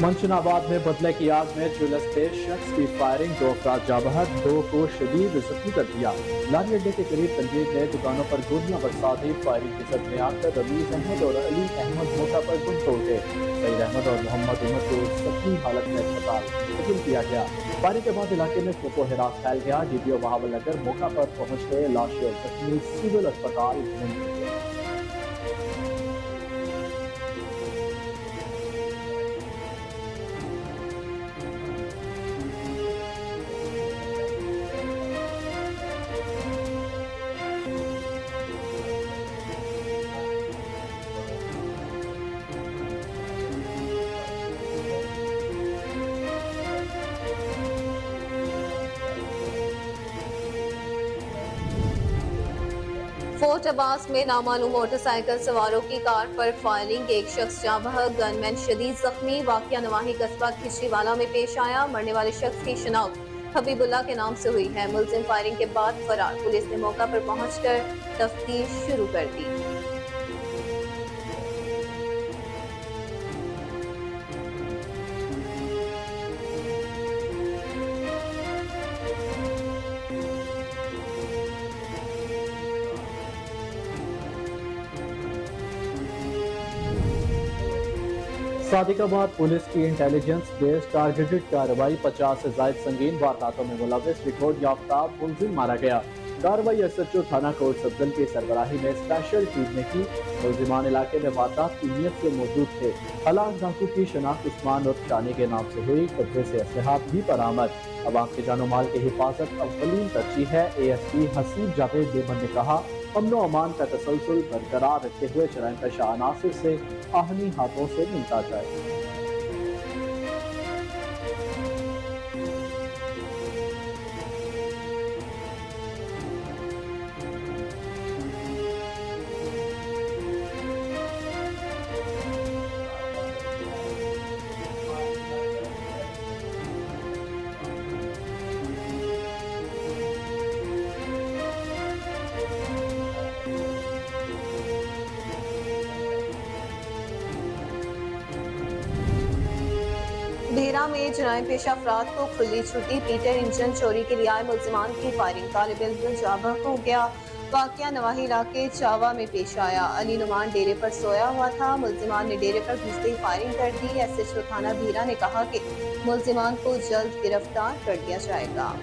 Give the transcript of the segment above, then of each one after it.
मंशनाबाद में बदले की आग में ज्वेलर्स पे शख्स की फायरिंग, 2 अफराद जाँ बहक, 2 को शदीद जख्मी कर दिया। लारी अड्डे के करीब तनवीर ने दुकानों पर गोलियां बरसा दी। फायरिंग के सदमे आकर रमीज अहमद और अली अहमद मौका पर गुम तोड़ गए। सईद अहमद और मोहम्मद उमर को जख्मी हालत में अस्पताल मुंतकिल किया गया। फायरिंग के बाद इलाके में खौफो हिरास फैल गया। DPO बहावल नगर मौका पर पहुंच गए। लाशें और जख्मी सिविल अस्पताल मुंतकिल। फोर्ट अब्बास में नामालूम मोटरसाइकिल सवारों की कार पर फायरिंग, एक शख्स जाँ बहक, गनमैन शदीद जख्मी। वाक़या नवाही कस्बा खिचरीवाला में पेश आया। मरने वाले शख्स की शनाख्त हबीबुल्लाह के नाम से हुई है। मुलजिम फायरिंग के बाद फरार। पुलिस ने मौका पर पहुंचकर तफ्तीश शुरू कर दी। सादिकाबाद पुलिस की इंटेलिजेंस बेस्ड टारगेटेड कार्रवाई, 50 से ज्यादा संगीन वारदातों में मुलविस रिकॉर्ड याफ्ता मुलजिम मारा गया। कार्रवाई SHO थाना कोट सब्जल की सरबराही में स्पेशल टीम ने की। मुलजिमान इलाके में वारदात की नीयत से मौजूद थे। हलाक डाकू की शनाख्त उस्मान और शानी के नाम से हुई। कब्जे से असलहा भी बरामद। अवाम के जानो माल की हिफाजत अव्वलीन तरजीह है। ASP हसीब जावेद बेमन ने कहा, अमन अमान का तसलसल बरकरार रखते हुए जराइम पेशा अनासिर से आहनी हाथों से निपटा जाए। भेरा में जराइम पेशा अफराद को खुली छुट्टी। पीटर इंजन चोरी के लिए आए मुलजिमान की फायरिंग, तालिब इल्म जाँ बहक हो गया। वाक़या नवाही इलाके चावा में पेश आया। अली नुमान डेरे पर सोया हुआ था। मुलजिमान ने डेरे पर घुसते ही फायरिंग कर दी। SHO थाना भेरा ने कहा कि मुलजिमान को जल्द गिरफ्तार कर दिया जाएगा।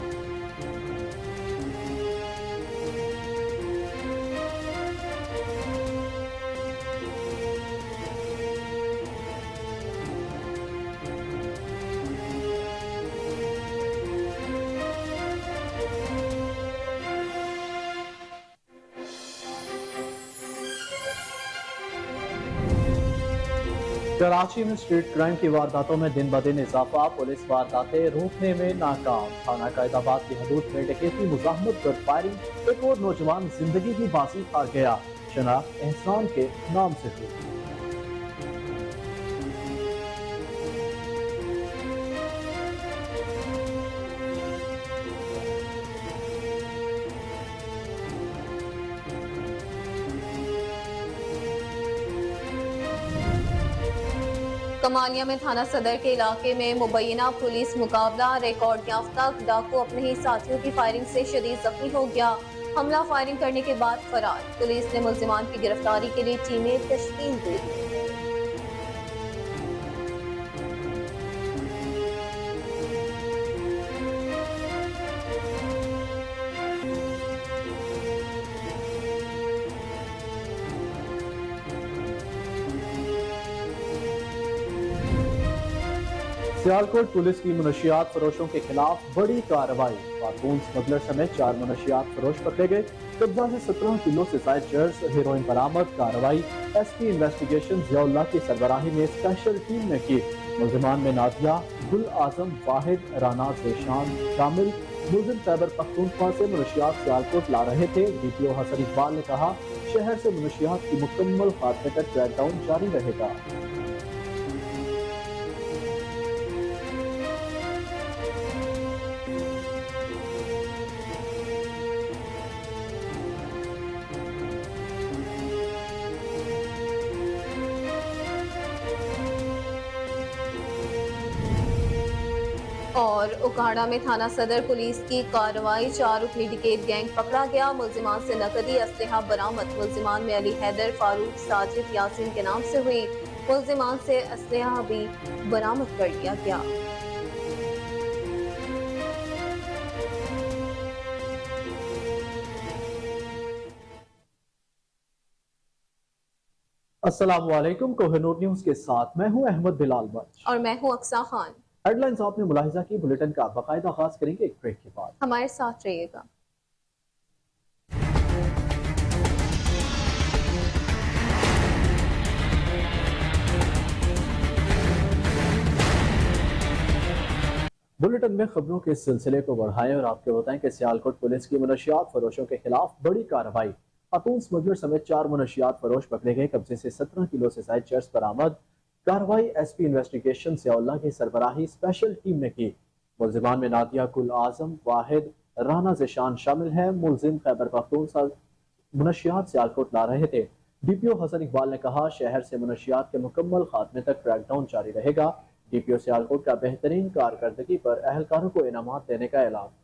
कराची में स्ट्रीट क्राइम की वारदातों में दिन ब दिन इजाफा। पुलिस वारदातें रोकने में नाकाम। थाना कायदाबाद की हदूद में डकैती, मुजाहमत पर फायरिंग, एक और नौजवान जिंदगी की बाजी हार गया। शनाख्त एहसान के नाम से हुई। कमालिया में थाना सदर के इलाके में मुबैना पुलिस मुकाबला, रिकॉर्ड याफ्ता डाकू अपने ही साथियों की फायरिंग से शदीद जख्मी हो गया। हमला फायरिंग करने के बाद फरार। पुलिस ने मुलजिमान की गिरफ्तारी के लिए टीमें तश्कील दे दी। सियालकोट पुलिस की मुनशियात फरोशों के खिलाफ बड़ी कार्रवाई। खातून स्मगलर समेत 4 मुनशियात फरोश पकड़े गए। कब्जा से 17 किलो से ज्यादा चर्स हेरोइन बरामद। कार्रवाई SP इन्वेस्टिगेशन जियाउल्लाह की सरबराही में स्पेशल टीम ने की। मुलजिमान में नादिया, गुल आजम, वाहिद, राना ज़ेशान शामिल। मुलजिम खैबर पख्तूनख्वा से मुनशियात सियालकोट ला रहे थे। DPO हसन इकबाल ने कहा, शहर से मुनशियात की मुकम्मल खात्मे तक क्रैकडाउन जारी रहेगा। اور اکاڑا میں تھانہ صدر پولیس کی کارروائی، 4 رکنی ڈکیت گینگ پکڑا گیا، ملزمان سے نقدی اسلحہ برآمد، ملزمان میں علی حیدر، فاروق، ساجد، یاسین کے نام سے ہوئی، ملزمان سے اسلحہ بھی برآمد کر لیا گیا۔ السلام علیکم، کوہ نور نیوز کے ساتھ میں ہوں احمد بلال بچ اور میں ہوں اقصیٰ خان۔ ہیڈ لائنز آپ نے ملاحظہ کی، بلیٹن کا باقاعدہ آغاز کریں گے ایک بریک کے بعد۔ ہمارے ساتھ رہیے گا۔ بلیٹن میں خبروں کے سلسلے کو بڑھائیں اور آپ کو بتائیں کہ سیالکوٹ پولیس کی منشیات فروشوں کے خلاف بڑی کارروائی، خاتون سمگلر سمیت 4 منشیات فروش پکڑے گئے، قبضے سے 17 کلو سے زائد چرس برآمد۔ کارروائی ایس پی انویسٹیگیشن ضیاء اللہ کی سربراہی اسپیشل ٹیم نے کی۔ ملزمان میں نادیہ گل اعظم، واحد، رانا ذیشان شامل ہیں۔ ملزم خیبر پختونخوا منشیات سیالکوٹ لا رہے تھے۔ ڈی پی او حسن اقبال نے کہا شہر سے منشیات کے مکمل خاتمے تک کریک ڈاؤن جاری رہے گا۔ ڈی پی او سیالکوٹ کا بہترین کارکردگی پر اہلکاروں کو انعامات دینے کا اعلان۔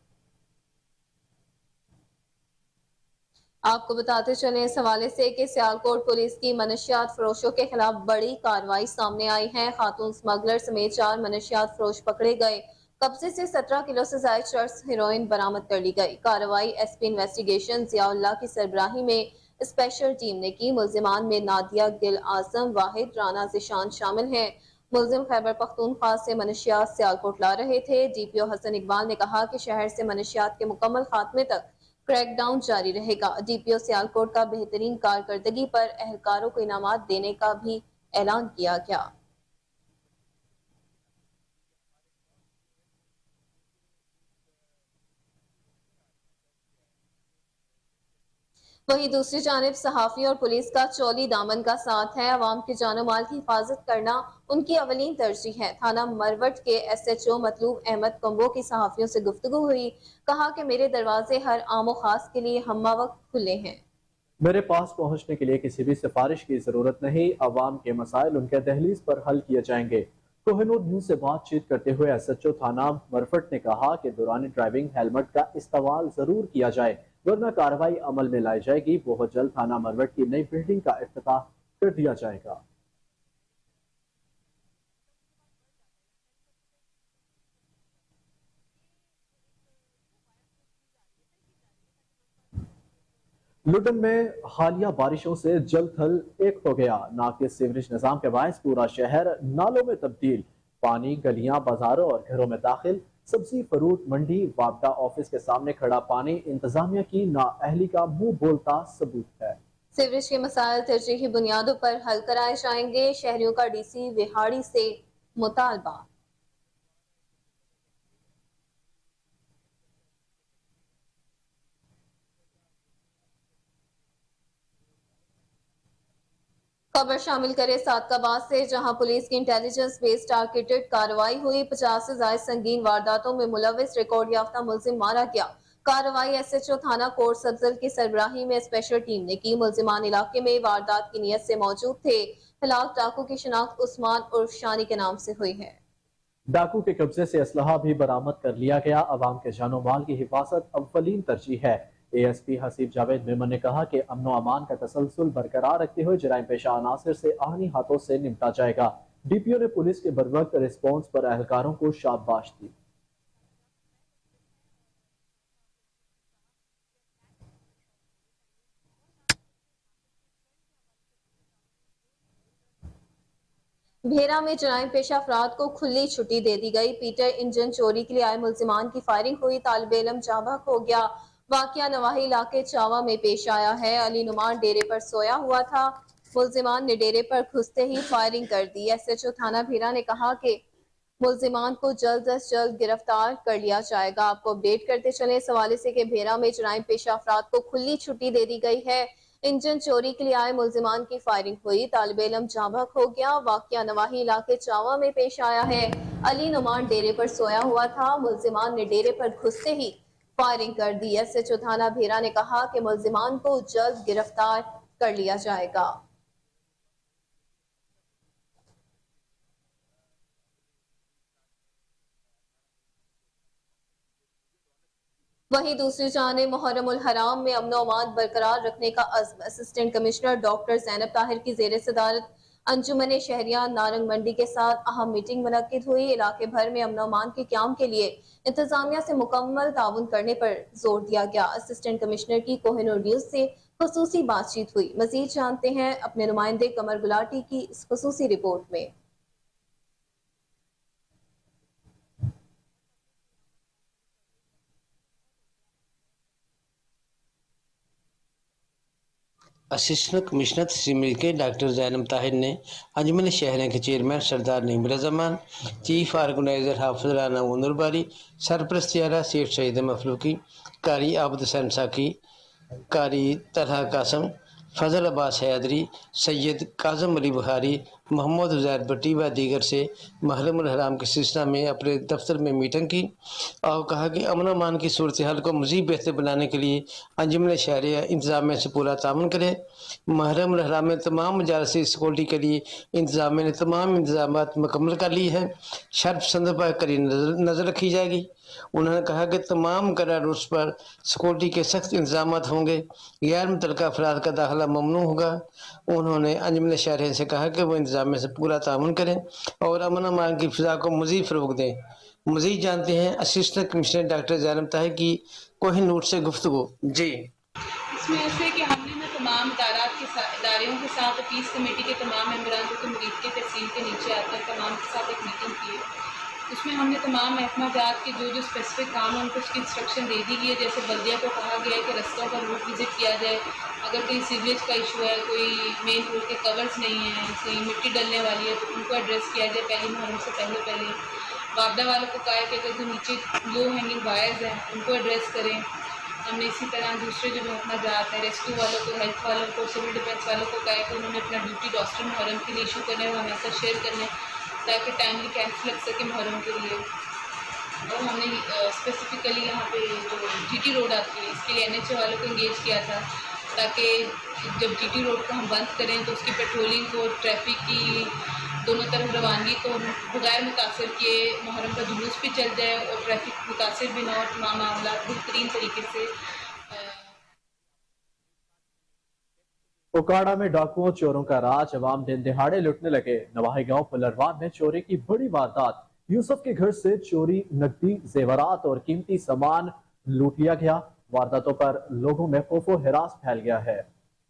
آپ کو بتاتے چلیں اس حوالے سے کہ سیالکوٹ پولیس کی منشیات فروشوں کے خلاف بڑی کارروائی سامنے آئی ہے۔ خاتون سمگلر سمیت 4 منشیات فروش پکڑے گئے، قبضے سے 17 کلو سے زائد چرس ہیروئن برآمد کر لی گئی۔ کارروائی ایس پی انویسٹیگیشن ضیاء اللہ کی سربراہی میں اسپیشل ٹیم نے کی۔ ملزمان میں نادیہ گل اعظم، واحد، رانا ذیشان شامل ہیں۔ ملزم خیبر پختونخوا سے منشیات سیالکوٹ لا رہے تھے۔ ڈی پی او حسن اقبال نے کہا کہ شہر سے منشیات کے مکمل خاتمے تک کریک ڈاؤن جاری رہے گا۔ ڈی پی او سیالکوٹ کا بہترین کارکردگی پر اہلکاروں کو انعامات دینے کا بھی اعلان کیا گیا۔ وہیں دوسری جانب صحافی اور پولیس کا چولی دامن کا ساتھ ہے۔ عوام کی جان و مال کی حفاظت کرنا ان کی اولین ترجیح ہے۔ تھانہ مروٹ کے ایس ایچ او مطلوب احمد کمبو کی صحافیوں سے گفتگو ہوئی، کہا کہ میرے دروازے ہر عام و خاص کے لیے ہمہ وقت کھلے ہیں۔ میرے پاس پہنچنے کے لیے کسی بھی سفارش کی ضرورت نہیں، عوام کے مسائل ان کے دہلیز پر حل کیے جائیں گے۔ کوہ نور نیوز سے بات چیت کرتے ہوئے ایس ایچ او تھانہ مرفٹ نے کہا کہ دوران ڈرائیونگ ہیلمٹ کا استعمال ضرور کیا جائے ورنہ کارروائی عمل میں لائی جائے گی۔ بہت جلد تھانہ مرفٹ کی نئی بلڈنگ کا افتتاح کر دیا جائے گا۔ لٹن میں حالیہ بارشوں سے جل تھل ایک ہو گیا۔ ناقص سیوریج نظام کے باعث پورا شہر نالوں میں تبدیل، پانی گلیاں، بازاروں اور گھروں میں داخل۔ سبزی فروٹ منڈی، وابڈا آفس کے سامنے کھڑا پانی انتظامیہ کی نااہلی کا منہ بولتا ثبوت ہے۔ سیوریج کے مسائل ترجیحی بنیادوں پر حل کرائے جائیں گے، شہریوں کا ڈی سی وہاڑی سے مطالبہ۔ خبر شامل کرے سعدآباد سے، جہاں پولیس کی انٹیلیجنس بیسڈ ٹارگیٹڈ کارروائی ہوئی، 50 سے زائد سنگین وارداتوں میں ملوث ریکارڈ یافتہ ملزم مارا گیا۔ کارروائی ایس ایچ او تھانہ کوٹ سبزل کی سربراہی میں اسپیشل ٹیم نے کی۔ ملزمان علاقے میں واردات کی نیت سے موجود تھے۔ ہلاک ڈاکو کی شناخت عثمان عرف شانی کے نام سے ہوئی ہے۔ ڈاکو کے قبضے سے اسلحہ بھی برآمد کر لیا گیا۔ عوام کے جان و مال کی حفاظت اولین ترجیح ہے۔ A S P Haseeb Javed Memon نے کہا کہ امن و امان کا تسلسل برقرار رکھتے ہوئے جرائم پیشہ عناصر سے آہنی ہاتھوں سے نمٹا جائے گا۔ ڈی پی او نے پولیس کے بروقت رسپانس پر اہلکاروں کو شاباش دی۔ بھیرا میں جرائم پیشہ افراد کو کھلی چھٹی دے دی گئی، پیٹر انجن چوری کے لیے آئے ملزمان کی فائرنگ ہوئی، طالب علم جاں بحق ہو گیا۔ واقعہ نواحی علاقے چاوا میں پیش آیا ہے۔ علی نعمان ڈیرے پر سویا ہوا تھا، ملزمان نے ڈیرے پر گھستے ہی فائرنگ کر دی۔ ایس ایچ او تھانہ بھیرا نے کہا کہ ملزمان کو جلد از جلد گرفتار کر لیا جائے گا۔ آپ کو اپڈیٹ کرتے چلیں اس حوالے سے کہ بھیرا میں جرائم پیشہ افراد کو کھلی چھٹی دے دی گئی ہے۔ انجن چوری کے لیے آئے ملزمان کی فائرنگ ہوئی، طالب علم جاں بحق ہو گیا۔ واقعہ نواحی علاقے چاوا میں پیش آیا ہے۔ علی نعمان ڈیرے پر سویا ہوا تھا، ملزمان نے ڈیرے پر گھستے ہی فائرنگ کر دی۔ ایس ایچ او تھانہ بھیرا نے کہا کہ ملزمان کو جلد گرفتار کر لیا جائے گا۔ वहीं दूसरी जानिब मुहर्रम उल हराम में अमन अमान बरकरार रखने का अज़्म। Assistant commissioner doctor Zainab Tahir की ज़ेर सदारत अंजुमन शहरियार नारंग मंडी के साथ अहम मीटिंग मुनक्किद हुई। इलाके भर में अमन अमान के क़याम के लिए इंतजामिया से मुकम्मल ताउन करने पर जोर दिया गया। असिस्टेंट कमिश्नर की कोहिनूर न्यूज़ से खुसूसी बातचीत हुई। मजीद जानते हैं अपने नुमाइंदे कमर गुलाटी की इस खुसूसी रिपोर्ट में। असिस्टेंट कमिश्नर से मिलकर डॉक्टर ज़ैनब ताहिर ने अंजुमन शहरिया के चेयरमैन सरदार नीमरा जमान, चीफ ऑर्गेनाइजर हाफिज राना उनुरबारी, सरप्रस्तियारा सेठ सईद मफलूकी, कारी आबद हसन साकी, कारी तलहा कासम, फजल अब्बास हैदरी, सैयद काजम अली बुखारी, मोहम्मद उज़ैर भट्टी व दीगर से मुहर्रम उल हराम के सिलसिला में अपने दफ्तर में मीटिंग की और कहा कि अमन अमान की सूरत हाल को मज़ीद बेहतर बनाने के लिए अंजुमन शहरिया इंतज़ामिया से पूरा ताउन करे। मुहर्रम उल हराम में तमाम मजालसी सिक्योरिटी के लिए इंतज़ामिया ने तमाम इंतजामात मुकम्मल कर लिए हैं। शर्फ संद पर कड़ी नज़र रखी जाएगी। उन्होंने कहा कि तमाम करा रूट्स पर सिक्योरिटी के सख्त इंतजाम होंगे, गैर मुतल्लिक़ा अफराद का दाखिला ममनू होगा। उन्होंने अंजुमन शहरिया से कहा कि वो इंतजामिया से पूरा ताउन करें और अमन अमान की फ़िज़ा को मज़ीद फ़रोग़ दें। मज़ीद जानते हैं assistant commissioner doctor Zainab Tahir की कोहिनूर से गुफ्तगू। जी, इसमें ऐसे कि हमने ना तमाम इदारों के साथ पीस कमेटी के तमाम मेम्बरान जो कि मुरीद के तहसील के नीचे आते हैं तमाम के साथ एक मीटिंग की है। उसमें हमने तमाम महकमा जात के जो स्पेसिफिक काम है उनको उसकी इंस्ट्रक्शन दे दी गई है। जैसे बल्दिया को कहा गया है कि रस्तों का रूट विज़िट किया जाए, अगर कोई सीवरेज का इशू है, कोई मेन रोड के कवर्स नहीं हैं, कोई मिट्टी डलने वाली है तो उनको एड्रेस किया जाए पहली मुहर्रम से पहले। वापडा वालों को कहा है कि अगर जो नीचे लो हैंगिंग वायर्स हैं उनको एड्रेस करें। हमने इसी तरह दूसरे जो महकमा जात हैं, रेस्क्यू वालों को, हेल्थ वालों को, सिविल डिफेंस वालों को कहा है कि उन्होंने अपना ड्यूटी रोस्टर मुहर्रम के लिए इशू करने और हमें साथ शेयर करने ताकि टाइमली कैंप लग सके मुहर्रम के लिए। और हमने स्पेसिफिकली यहाँ पे जो जीटी रोड आती है इसके लिए एनएचए वालों को इंगेज किया था ताकि जब जीटी रोड को हम बंद करें तो उसकी पेट्रोलिंग को, ट्रैफिक की दोनों तरफ रवानगी को बगैर मुतासर किए मुहर्रम का जुलूस भी चल जाए और ट्रैफिक मुतासर भी ना हो, तमाम मामला बेहतरीन तरीके से। उकाड़ा में डाकुओं चोरों का राज, अवाम दिन दिहाड़े लुटने लगे। नवाही गांव फुलरवान में चोरी की बड़ी वारदात। यूसुफ के घर से चोरी, नकदी, जेवरात और कीमती सामान लूट लिया गया। वारदातों पर लोगों में खौफो हिरास फैल गया है।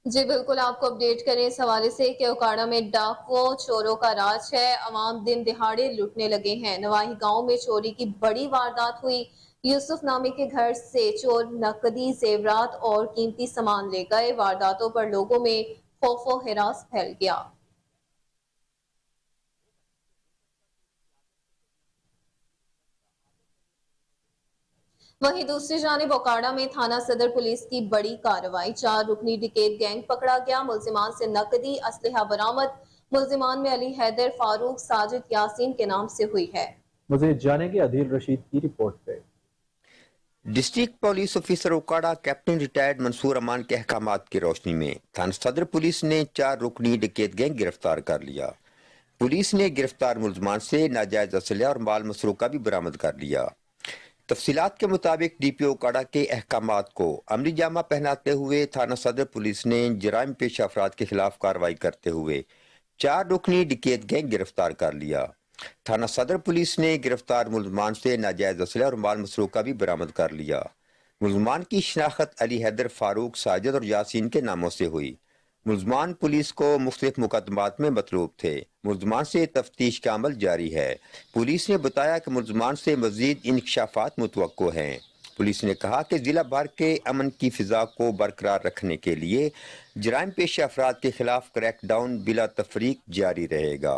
जी बिल्कुल, आपको अपडेट करें इस हवाले से कि उकाड़ा में डाकुओं चोरों का राज है, अवाम दिन दिहाड़े लूटने लगे हैं। नवाही गांव में चोरी की बड़ी वारदात हुई। यूसुफ नामी के घर से चोर नकदी, जेवरात और कीमती सामान ले गए। वारदातों पर लोगों में खौफो हिरास फैल गया। वहीं दूसरी जानिब ओकाड़ा में थाना सदर पुलिस की बड़ी कार्रवाई। 4 रुकनी डिकेट गैंग पकड़ा गया। मुल्जिमान से नकदी, असलहा बरामद। मुल्जिमान में अली हैदर, फारूक, साजिद, यासीन के नाम से हुई है। मज़ीद जानेंगे अदील रशीद की रिपोर्ट पे। District police officer Okara captain retired Mansoor Aman के अहकामात की रोशनी में थाना सदर पुलिस ने 4 रुकनी डकैत गैंग गिरफ्तार कर लिया। पुलिस ने गिरफ्तार मुल्जिमान से नाजायज असलहा और माल मसरूका भी बरामद कर लिया। तफसीलात के मुताबिक डीपीओ उकाड़ा के अहकामात को अमली जामा पहनाते हुए थाना सदर पुलिस ने जराइम पेशा अफराद के खिलाफ कार्रवाई करते हुए 4 रुकनी डकैत गैंग गिरफ्तार कर लिया। थाना सदर पुलिस ने गिरफ्तार मुल्जिमान से नाजायज असलहा और माल मसरूका भी बरामद कर लिया। मुल्जिमान की शनाख्त अली हैदर, फारूक, साजिद और यासीन के नामों से हुई। मुल्जिमान पुलिस को मुख्तलिफ मुकदमात में मतलूब थे। मुल्जिमान से तफ्तीश का अमल जारी है। पुलिस ने बताया कि मुल्जिमान से मजीद इंकशाफात मुतवक्को हैं। पुलिस ने कहा कि जिला भर के अमन की फिजा को बरकरार रखने के लिए जराइम पेशा अफराद के खिलाफ क्रैकडाउन बिला तफरीक जारी रहेगा।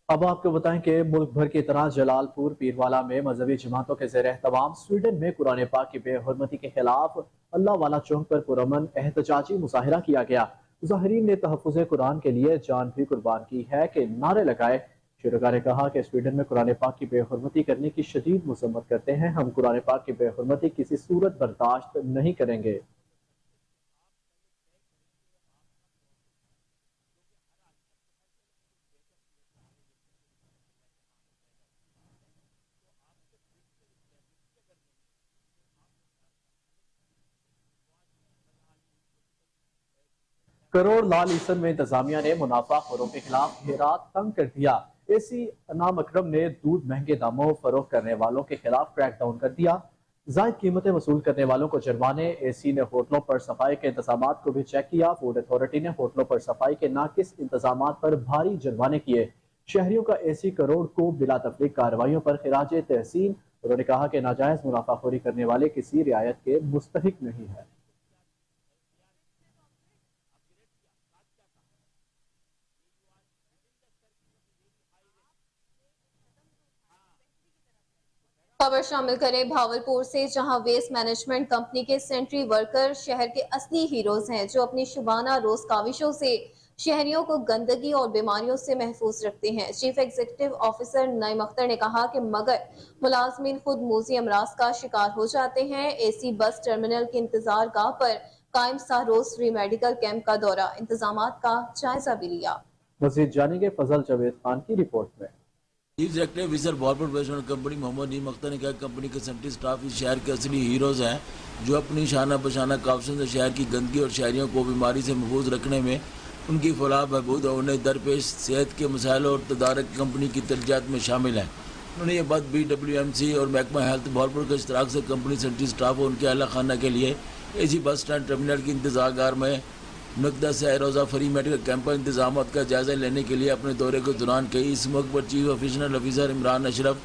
अब आपको बताएं कि मुल्क भर की तरह जलालपुर पीरवाला में मजहबी जमातों के ज़ेर एहतमाम स्वीडन में कुरान पाक की बेहुरमती के खिलाफ अल्लाह वाला चौक पर पुरअमन एहतजाजी मुजाहिरा किया गया। मुजाहिरीन ने तहफ़्फ़ुज़ कुरान के लिए जान भी कुर्बान की है कि नारे लगाए। शुरका ने कहा कि स्वीडन में कुरान पाक की बेहुरमती करने की शदीद मज़म्मत करते हैं। हम कुरान पाक की बेहुरमती किसी सूरत बर्दाश्त नहीं करेंगे। करोड़ लाल ईसन में इंतजामिया ने मुनाफा खोरों के खिलाफ घेरा तंग कर दिया। एसी अनाम अकरम ने दूध महंगे दामों फरोख्त करने वालों के खिलाफ क्रैकडाउन कर दिया। जायद कीमतें वसूल करने वालों को जुर्माने। एसी ने होटलों पर सफाई के इंतजाम को भी चेक किया। फूड अथॉरिटी ने होटलों पर सफाई के नाकिस इंतजाम पर भारी जुर्माने किए। शहरियों का एसी करोड़ को बिला तफरीक कार्रवाइयों पर खिराज तहसीन। उन्होंने कहा कि नाजायज मुनाफाखोरी करने वाले किसी रियायत के मुस्तहिक नहीं है। खबर शामिल करें भावलपुर से, जहां वेस्ट मैनेजमेंट कंपनी के सेंट्री वर्कर शहर के असली हीरोज हैं, जो अपनी शुबाना रोज काविशों से शहरियों को गंदगी और बीमारियों से महफूज रखते हैं। Chief executive officer Naeem Akhtar ने कहा कि मगर मुलाजमीन खुद मूजी अमराज का शिकार हो जाते हैं। एसी बस टर्मिनल के इंतजार गाह पर कायम सारोज फ्री मेडिकल कैंप का दौरा, इंतजामात का जायजा भी लिया। मजीद जानेंगे फजल जावेद खान की रिपोर्ट में। Chief executive officer Bahawalpur waste company Mohammad Naeem Akhtar ने कहा कंपनी के सेंट्री स्टाफ इस शहर के असली हीरोज हैं, जो अपनी शाना बशाना काफियों से शहर की गंदगी और शहरियों को बीमारी से महफूज रखने में उनकी फलाह बहबूद और उन्हें दरपेश सेहत के मसाइल और तदारक कंपनी की तरजीहात में शामिल हैं। उन्होंने ये बात BWMC और महकमा हेल्थ भावलपुर के इश्तराक से कंपनी सेंट्री स्टाफ और उनके अहला खाना के लिए एसी बस स्टैंड टर्मिनल की इंतजार में नकदा से रोज़ा फ्री मेडिकल कैंप पर इंतजाम का जायजा लेने के लिए अपने दौरे के दौरान कई। इस मौके पर chief official officer Imran Ashraf,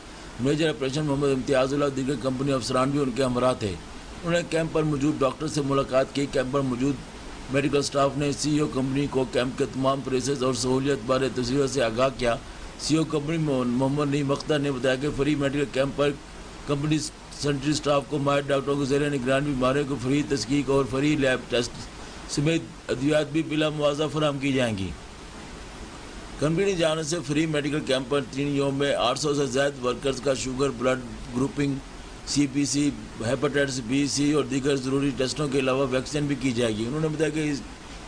major operation Mohammad Imtiazullah, दीगर कंपनी अफसरान भी उनके हमरा थे। उन्होंने कैंप पर मौजूद डॉक्टर से मुलाकात की। कैंप पर मौजूद मेडिकल स्टाफ ने CEO कंपनी को कैंप के तमाम प्रोसेस और सहूलियत बारे तस्वीरों से आगाह किया। CEO कंपनी मोहम्मद नीम अख्तर ने बताया कि फ्री मेडिकल कैंप पर कंपनी सेंट्री स्टाफ को माहिर डॉक्टरों के ज़रिए निगरानी बीमारियों को फ्री तस्कीक और फ्री लैब टेस्ट समेत अद्वियात भी बिला मुआवजा फराहम की जाएंगी। कंपनी की जाने से फ्री मेडिकल कैंप पर 3 योम में 800 से ज़्यादा वर्कर्स का sugar, blood grouping, CPC, hepatitis B, C और दीगर ज़रूरी टेस्टों के अलावा वैक्सीन भी की जाएगी। उन्होंने बताया कि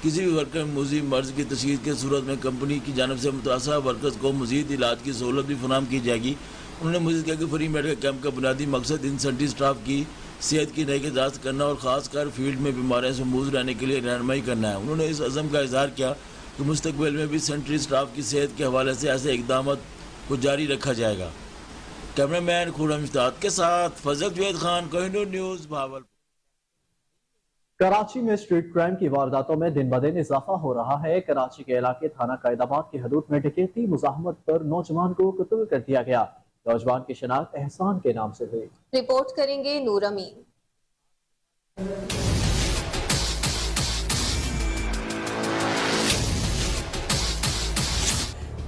किसी भी वर्कर में मुज़ीब मर्ज़ की तशख़ीस की सूरत में कंपनी की जानिब से मुतासरा वर्कर्स को मज़ीद इलाज की सहूलत भी फराहम की जाएगी। उन्होंने मज़ीद कहा कि फ्री मेडिकल कैंप का बुनियादी मकसद इन सेंट्री स्टाफ की सेहत की निगहदाश्त करना और ख़ासकर फील्ड में बीमारियों से महफूज रहने के लिए रहनुमाई करना है। उन्होंने इस अज़म का इज़हार किया कि मुस्तकबिल में भी सेंट्री स्टाफ की सेहत के हवाले से ऐसे इक़दाम को जारी रखा जाएगा। कैमरामैन खुर्रम इश्तियाक के साथ फजल जावेद खान, कोहिनूर न्यूज़, भावलपुर। कराची में स्ट्रीट क्राइम की वारदातों में दिन ब दिन इजाफा हो रहा है। कराची के इलाके थाना कायदाबाद की हदूद में डकैती मुज़ाहमत पर नौजवान को कत्ल कर दिया गया। नौजवान की शनाख्त एहसान के नाम से हुई। रिपोर्ट करेंगे नूर अमीन।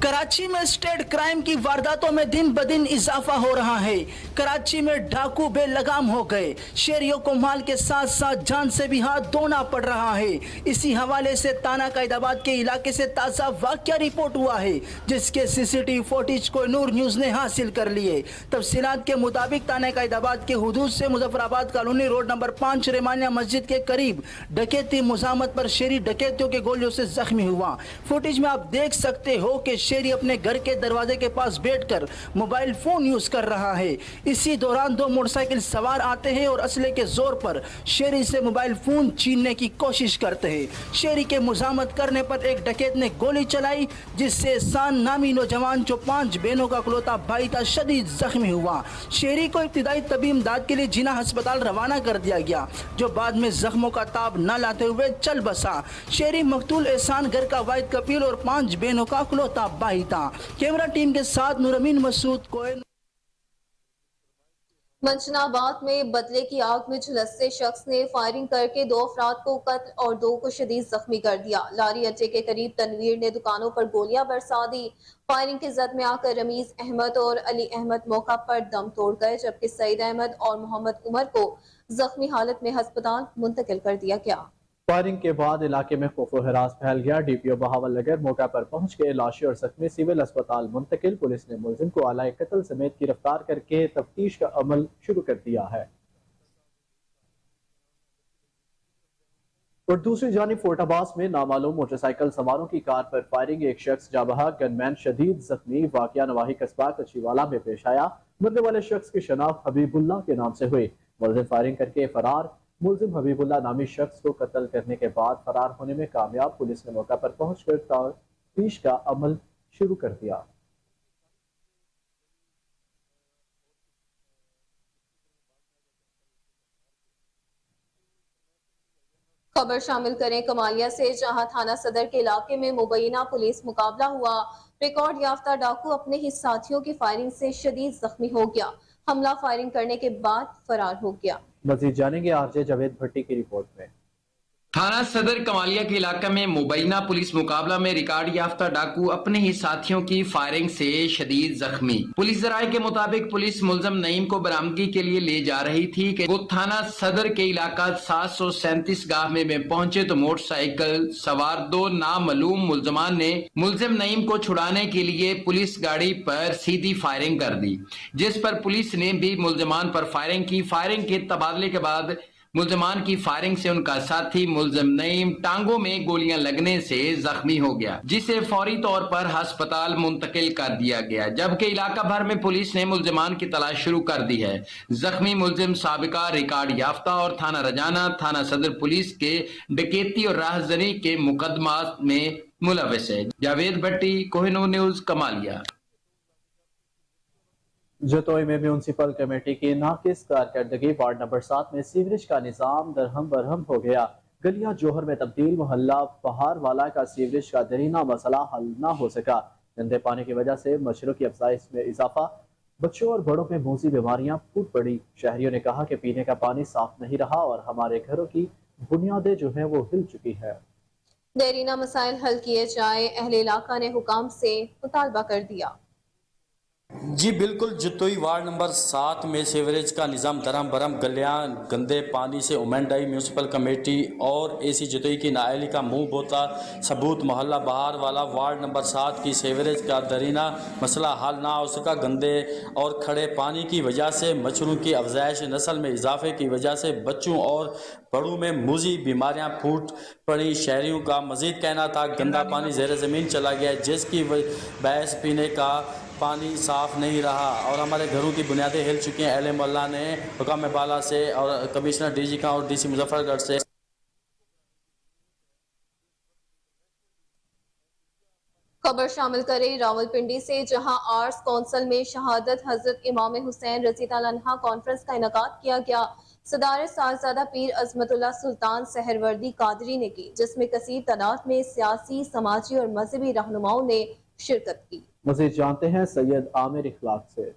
कराची में स्टेट क्राइम की वारदातों में दिन ब दिन इजाफा हो रहा है। कराची में डाकू बेलगाम हो गए। शहरियों को माल के साथ साथ जान से भी हाथ धोना पड़ रहा है। इसी हवाले से ताना कायदाबाद के इलाके से ताज़ा वाक़या रिपोर्ट हुआ है, जिसके CCTV फुटेज को नूर न्यूज़ ने हासिल कर लिए। तफसीलात के मुताबिक ताना कायदाबाद के हुदूद से मुजफ्फराबाद कॉलोनी रोड नंबर 5 रेमानिया मस्जिद के करीब डकैती मुज़ाहमत पर शहरी डकैतियों के गोलियों से जख्मी हुआ। फुटेज में आप देख सकते हो कि शहरी अपने घर के दरवाजे के पास बैठकर मोबाइल फोन यूज कर रहा है। इसी दौरान 2 मोटरसाइकिल सवार आते हैं और असले के जोर पर शहरी से मोबाइल फोन छीनने की कोशिश करते हैं। शहरी के मुजामत करने पर एक डकैत ने गोली चलाई, जिससे एहसान नामी नौजवान जो 5 बहनों का इकलौता भाई था शदीद जख्मी हुआ। शहरी को इब्तिदाई तबी इमदाद के लिए जिना अस्पताल रवाना कर दिया गया, जो बाद में जख्मों का ताब न लाते हुए चल बसा। शहरी मकतूल एहसान घर का वाहिद कपील और 5 बहनों का इकलौता भाई था। कैमरा टीम के साथ नूरमीन मसूद कोयल। मंचनाबाद में बदले की आग में झुलसते शख्स ने फायरिंग करके 2 अफराद को कत्ल और 2 को शदीद जख्मी कर दिया। लारी अड्डे के करीब तनवीर ने दुकानों पर गोलियां बरसा दी। फायरिंग की जद में आकर रमीज अहमद और अली अहमद मौका पर दम तोड़ गए, जबकि सईद अहमद और मोहम्मद उमर को जख्मी हालत में अस्पताल मुंतकिल कर दिया गया। फायरिंग के बाद इलाके में खौफ व हरास फैल गया। DPO बहावल नगर मौका पर पहुंच गए। लाशें और जख्मी सिविल अस्पताल मुंतकिल। पुलिस ने मुलजिम को आलाए कत्ल समेत गिरफ्तार करके तफ्तीश का अमल शुरू कर दिया है। और दूसरी जानिब फोर्टाबास में नामालूम मोटरसाइकिल सवारों की कार पर फायरिंग, एक शख्स जाबहा, गनमैन शदीद जख्मी। वाकया नवाही कस्बा कचीवाला में पेश आया। मरने वाले शख्स की शनाख्त हबीबुल्लाह के नाम से हुई। मुलजिम फायरिंग करके फरार। मुलजिम हबीबुल्लाह नामी शख्स को कत्ल करने के बाद फरार होने में कामयाब, पुलिस ने मौका पर पहुंचकर तफ्तीश का अमल शुरू कर दिया। खबर शामिल करें कमालिया से, जहां थाना सदर के इलाके में मुबैना पुलिस मुकाबला हुआ। रिकॉर्ड याफ्ता डाकू अपने ही साथियों की फायरिंग से शदीद जख्मी हो गया। हमला फायरिंग करने के बाद फरार हो गया। मजीद जानेंगे आरजे जावेद भट्टी की रिपोर्ट में। थाना सदर कमालिया के इलाके में मुबैना पुलिस मुकाबला में रिकॉर्ड याफ्ता डाकू अपने ही साथियों की फायरिंग से शदीद जख्मी। पुलिस जराये के मुताबिक पुलिस मुलजम नईम को बरामदगी के लिए ले जा रही थी कि वो थाना सदर के इलाका 737 गाह में पहुंचे तो मोटरसाइकिल सवार 2 नामालूम मुलजमान ने मुलजिम नईम को छुड़ाने के लिए पुलिस गाड़ी पर सीधी फायरिंग कर दी, जिस पर पुलिस ने भी मुलजमान पर फायरिंग की। फायरिंग के तबादले के बाद मुलजमान की फायरिंग से उनका साथी मुलजिम नईम टांगों में गोलियां लगने से जख्मी हो गया, जिसे फौरी तौर पर अस्पताल मुंतकिल कर दिया गया, जबकि इलाका भर में पुलिस ने मुलजमान की तलाश शुरू कर दी है। जख्मी मुलजिम साबिका रिकॉर्ड याफ्ता और थाना रजाना थाना सदर पुलिस के डकैती और राहजनी के मुकदमात में मुलविस है। जावेद भट्टी, कोहिनूर न्यूज, कमालिया। जतोई में म्यूनसिपल कमेटी की नाकिस कारकर्दगी, वार्ड नंबर 7 में सीवरेज का निजाम दरहम बरहम हो गया। गलियां जोहर में तब्दील, मोहल्ला पहाड़वाला का सीवरेज का दरीना मसला हल न हो सका। गंदे पानी की वजह से मच्छरों की अफजाइश में इजाफा, बच्चों और बड़ों में मूसी बीमारियां फूट पड़ी। शहरियों ने कहा कि पीने का पानी साफ नहीं रहा और हमारे घरों की बुनियादें जो हैं वो हिल चुकी है। देरीना मसाइल हल किए जाए, अहले इलाका ने हुकाम से मुतालबा कर दिया। जी बिल्कुल, जतोई वार्ड नंबर 7 में सीवरेज का निज़ाम दरम बरम, गलियां गंदे पानी से उमंड आई। म्यूनसिपल कमेटी और एसी जतोई की नाअहली का मुंह बोता सबूत, मोहल्ला बहार वाला वार्ड नंबर 7 की सीवरेज का दरीना मसला हल ना हो सका। गंदे और खड़े पानी की वजह से मच्छरों की अफजाइश, नस्ल में इजाफे की वजह से बच्चों और बड़ों में मूजी बीमारियां फूट पड़ी। शहरियों का मजीद कहना था गंदा पानी ज़ेर ज़मीन चला गया, जिसकी बहस पीने का पानी साफ नहीं रहा और हमारे घरों की बुनियादें हिल चुकी हैं। अहले मोहल्ला ने हुकाम बाला से और कमिश्नर डीजी का और डीसी मुजफ्फरगढ़ से खबर शामिल करें रावलपिंडी से, जहां आर्ट्स काउंसिल में शहादत हजरत इमाम हुसैन रज़ी अल्लाह अन्हा कॉन्फ्रेंस का इनेकाद किया गया। सदारत साहबजादा पीर अजमतुल्लाह सुल्तान सहरवर्दी कादरी ने की, जिसमें कसीर तादाद में सियासी, समाजी और मजहबी रहनुमाओं ने शिरकत की। मज़ीद जानते हैं सैयद आमिर इखलाक से।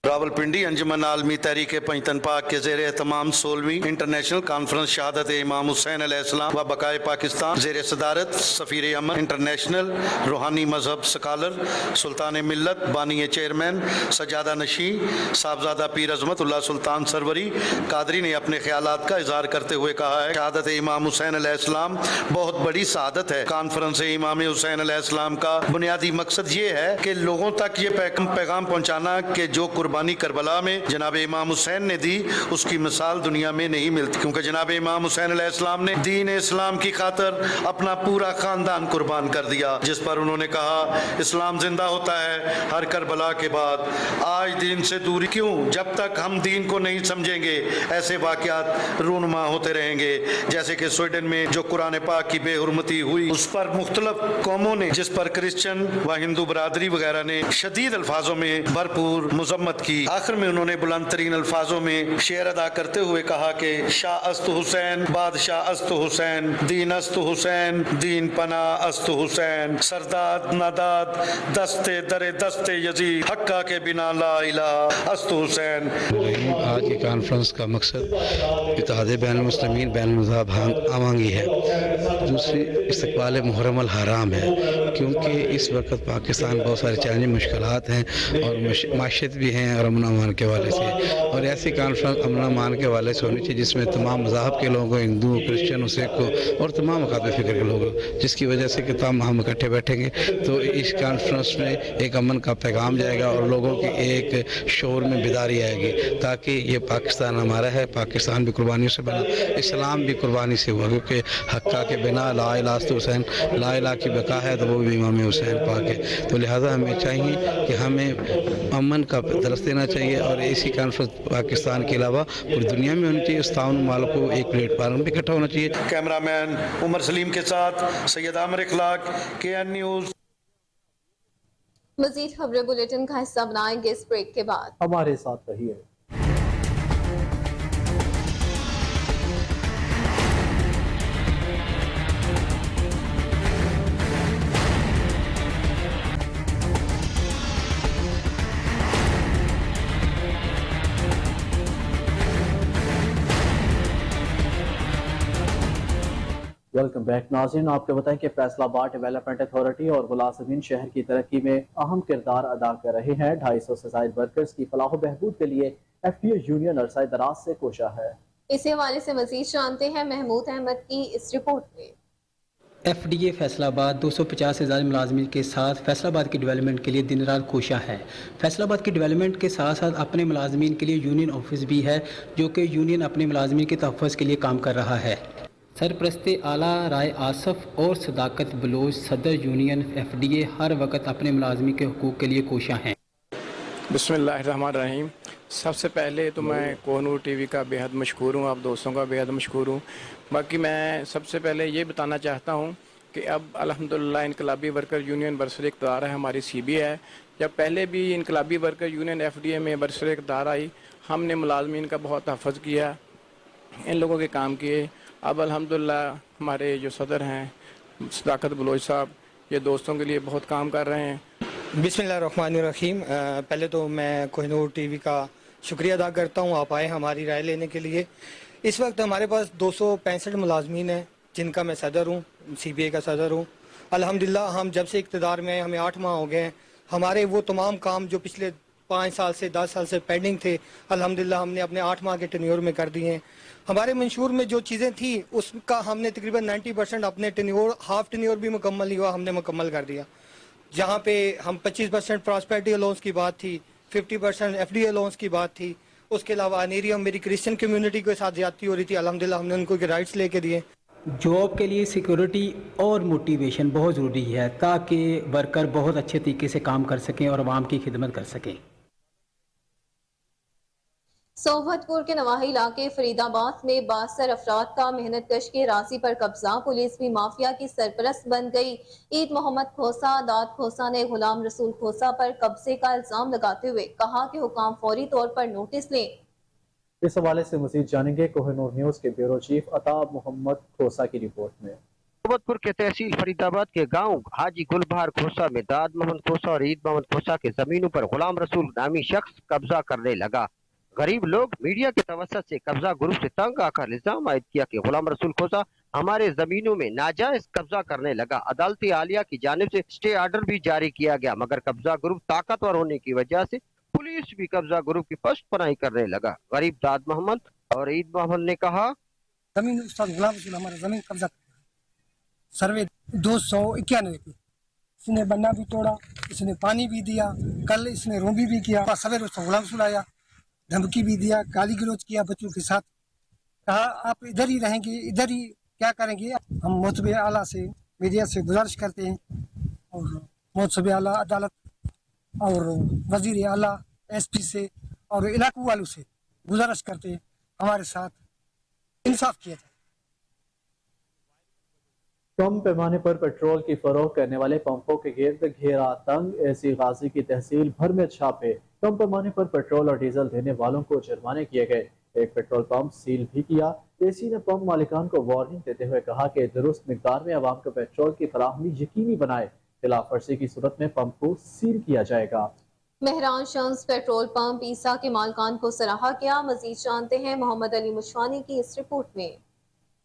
रावलपिंडी अंजुमन आलमी तहरीक पंजतन पाक के ज़ेर एहतमाम 16वीं इंटरनेशनल कॉन्फ्रेंस शहादत इमाम हुसैन अलैहिस्सलाम व बकाए पाकिस्तान ज़ेर सदारत सफ़ीर अमन इंटरनेशनल, रूहानी मजहब स्कॉलर, सुल्तान मिल्लत, बानी चेयरमैन सजादा नशी साहबजादा पीर अजमतुल्लाह सुल्तान सरवरी कादरी ने अपने ख्यालात का इजहार करते हुए कहा है, शहादत इमाम हुसैन अलैहिस्सलाम बहुत बड़ी शहादत है। कॉन्फ्रेंस इमाम हुसैन अलैहिस्सलाम का बुनियादी मकसद ये है कि लोगों तक ये पैगाम पहुँचाना कि जो कुर्बानी करबला में जनाब इमाम हुसैन ने दी उसकी मिसाल दुनिया में नहीं मिलती, क्योंकि जनाब इमाम हुसैन अलैहिस्सलाम ने दीन इस्लाम की खातिर अपना पूरा खानदान कुर्बान कर दिया, जिस पर उन्होंने कहा इस्लाम जिंदा होता है हर करबला के बाद। आज दीन से दूरी क्यों? जब तक हम दीन को नहीं समझेंगे ऐसे वाकयात रूनुमा होते रहेंगे, जैसे कि स्वीडन में जो कुरान पाक की बेहुरमती हुई उस पर मुख्तलिफ कौमों ने, जिस पर क्रिश्चियन व हिंदू बरादरी वगैरह ने शदीद अल्फाजों में भरपूर मजम्मत की। आखिर में उन्होंने बुलंद तरीन अल्फाजों में शेर अदा करते हुए कहा कि शाह अस्त हुसैन, बादशाह अस्त हुसैन, दीन अस्त हुसैन, दीन पना अस्त हुसैन, सरदाद नादाद दस्ते दरे दस्ते यजीद, हक्का के बिना ला इलाहा अस्त हुसैन। आज की कॉन्फ्रेंस का मकसद इत्तेहाद बैन मुस्लिमीन बैन मज़हब आवांगी है। दूसरी इस्तक़बाल मुहर्रम अल हराम है, क्योंकि इस वक्त पाकिस्तान बहुत सारे चैलेंजिंग मुश्किलात हैं और माशियत भी हैं और अमन अमान के वाले से, और ऐसी कॉन्फ्रेंस अमन अमान के वाले से होनी चाहिए जिसमें तमाम मज़ाहब के लोगों, हिंदू, क्रिश्चियन, सिख और तमाम अकाद फ़िक्र के लोग, जिसकी वजह से कि तमाम हम इकट्ठे बैठेंगे तो इस कॉन्फ्रेंस में एक अमन का पैगाम जाएगा और लोगों की एक शोर में बेदारी आएगी, ताकि ये पाकिस्तान हमारा है, पाकिस्तान भी कुर्बानियों से बना, इस्लाम भी कुर्बानी से हुआ, क्योंकि हक्का के बिना ला इलाहा हुसैन, ला इलाहा की बका है तो वो भी इमाम हुसैन पाक है, तो लिहाजा हमें चाहिए कि हमें अमन का दरस देना चाहिए और ऐसी कॉन्फ्रेंस पाकिस्तान के अलावा पूरी दुनिया में होनी चाहिए। उस ताउन माल को एक प्लेटफार्म पर इकट्ठा होना चाहिए। कैमरामैन उमर सलीम के साथ सैयद आमिर इखलाक, KN न्यूज़। मजीद खबरें बुलेटिन का हिस्सा बनाएंगे इस ब्रेक के बाद। हमारे साथ रहिए। वेलकम बैक नाज़रीन, आपको बताएं कि फैसलाबाद डेवलपमेंट अथॉरिटी और मुलाजिमीन शहर की तरक्की में अहम किरदार अदा कर रहे हैं। 250 से ज़ायद वर्कर्स की फलाह व बहबूद के लिए FDA यूनियन अरसाए दराज से कोशा है। इसी हवाले से मजीद जानते हैं महमूद अहमद की इस रिपोर्ट में। FDA फैसलाबाद 250 से ज़्यादा मुलाजमीन के साथ फैसलाबाद की डेवलपमेंट के लिए दिन रात कोशा है। फैसलाबाद की डेवलपमेंट के साथ साथ अपने मुलाजमीन के लिए यूनियन ऑफिस भी है, जो कि यूनियन अपने मुलाजमीन के तहफ़्फ़ुज़ के लिए काम कर रहा है। सरपरस्ते आला राय आसफ और सदाकत बलोच सदर यूनियन FDA हर वक्त अपने मुलाजमी के हुकूक के लिए कोशा हैं। बिस्मिल्लाहिर्रहमानिर्रहीम। सबसे पहले तो मैं कोहनूर TV का बेहद मशकूर हूँ, आप दोस्तों का बेहद मशकूर हूँ। बाकी मैं सबसे पहले ये बताना चाहता हूँ कि अब अल्हम्दुलिल्लाह इनकलाबी वर्कर यूनियन बरसर इक़्तिदार है, हमारी CBA है। जब पहले भी इनकलाबी वर्कर यूनियन FDA में बरसर इक़्तिदार आई, हमने मुलाजमीन का बहुत तहफ़्फ़ुज़ किया, इन लोगों के काम किए। अब अल्हम्दुलिल्लाह हमारे जो सदर हैं सदाकत बलोच साहब, ये दोस्तों के लिए बहुत काम कर रहे हैं। बिस्मिल्लाहिर्रहमानिर्रहीम। पहले तो मैं कोहिनूर TV का शुक्रिया अदा करता हूँ, आप आए हमारी राय लेने के लिए। इस वक्त हमारे पास 265 मुलाजमीन हैं, जिनका मैं सदर हूँ, CBA का सदर हूँ। अल्हम्दुलिल्लाह हम जब से इक़्तिदार में हमें 8 माह हो गए हैं, हमारे वो तमाम काम जो पिछले 5 साल से 10 साल से पेंडिंग थे, अल्हम्दुलिल्लाह हमने अपने 8 माह के टेन्योर में कर दिए हैं। हमारे मंशूर में जो चीज़ें थी उसका हमने तकरीबन 90% अपने टेन्योर, हाफ टेन्योर भी मुकम्मल नहीं हुआ, हमने मुकम्मल कर दिया। जहाँ पे हम 25% प्रॉस्पेरिटी अलाउंस की बात थी, 50% FDA अलाउंस की बात थी, उसके अलावा अनेरियम मेरी क्रिश्चियन कम्युनिटी के साथ ज्यादती हो रही थी, अल्हम्दुलिल्लाह हमने उनको के राइट्स लेके दिए। जॉब के लिए सिक्योरिटी और मोटिवेशन बहुत ज़रूरी है, ताकि वर्कर बहुत अच्छे तरीके से काम कर सकें और आवाम की खिदमत कर सकें। सोहबतपुर के नवाही इलाके फरीदाबाद में 62 अफराद का मेहनत कश के राजी पर कब्जा, पुलिस भी माफिया की सरपरस्त बन गई। ईद मोहम्मद खोसा, दाद खोसा ने गुलाम रसूल खोसा पर कब्जे का इल्जाम लगाते हुए कहा कि हुकाम फौरी तौर पर नोटिस लें। इस हवाले से मजीद जानेंगे कोहिनूर न्यूज़ के ब्यूरो चीफ अताब मोहम्मद खोसा की रिपोर्ट में। सोहबतपुर के तहसील फरीदाबाद के गांव हाजी गुलबहार खोसा में दाद मोहम्मद खोसा और ईद मोहम्मद खोसा के जमीनों पर गुलाम रसूल नामी शख्स कब्जा करने लगा। गरीब लोग मीडिया के तवस्सुत से कब्जा ग्रुप से तंग आकर इल्जाम आयद किया कि गुलाम रसूल खोसा हमारे जमीनों में नाजायज कब्जा करने लगा। अदालती आलिया की जानिब से स्टे ऑर्डर भी जारी किया गया, मगर कब्जा ग्रुप ताकतवर होने की वजह से पुलिस भी कब्जा ग्रुप की पश्त पनाही करने लगा। गरीब दाद मोहम्मद और ईद मोहम्मद ने कहा, जमीन उस्ताद गुलाम रसूल हमारा जमीन कब्जा सर्वे 291 की, इसने बन्ना भी तोड़ा, इसने पानी भी दिया, कल इसने रोबी भी किया। सवेरे उसका गुलाम रसूल आया, धमकी भी दिया, गाली गलौज किया बच्चों के साथ, कहा आप इधर ही रहेंगे, इधर ही क्या करेंगे। हम मोतबे आला से मीडिया से गुजारिश करते हैं और मोतबे आला अदालत और वजीर आला SP से और इलाकू वालों से गुजारिश करते हैं हमारे साथ इंसाफ किया जाए। कम पैमाने पर पेट्रोल की फरोख्त करने वाले पंपों के गिर्द घेरा तंग, ऐसी गाजी की तहसील भर में छापे, कम पैमाने पर पेट्रोल और डीजल देने वालों को जुर्माने किए गए। एक पेट्रोल पंप सील भी किया। AC ने पंप मालिकान को वार्निंग देते हुए कहा कि दुरुस्त मिकदार में आवाम को पेट्रोल की फराहमी यकीनी बनाए, खिलाफ वर्जी की सूरत में पंप को सील किया जाएगा। मेहरान शम्स पेट्रोल पंप ईसा के मालिकान को सराहा किया। मजीद जानते हैं मोहम्मद अली मुशवानी की इस रिपोर्ट में।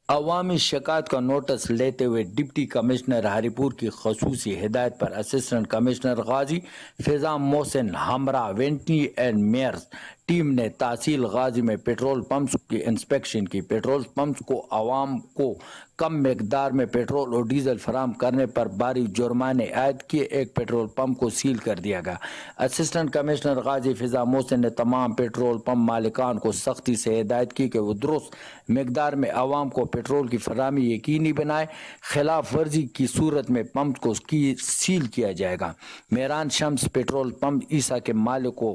अवामी शिकायत का नोटिस लेते हुए डिप्टी कमिश्नर हरिपुर की खसूसी हिदायत पर असिस्टेंट कमिश्नर गाजी फिजाम मोहसिन हमरा वेंटी एंड मेयर्स टीम ने तहसील गाजी में पेट्रोल पंप्स की इंस्पेक्शन की। पेट्रोल पंप्स को आवाम को कम मकदार में पेट्रोल और डीजल फराम करने पर भारी जुर्माने आयद किए। एक पेट्रोल पंप को सील कर दिया गया। असिस्टेंट कमिश्नर गाजी फिजा मोहसिन ने तमाम पेट्रोल पंप मालिकान को सख्ती से हिदायत की कि वो दुरुस्त मकदार में आवाम को पेट्रोल की फराहमी यकीनी बनाए। खिलाफ वर्जी की सूरत में पंप को सील किया जाएगा। मेहरान शम्स पेट्रोल पंप ईसा के मालिक को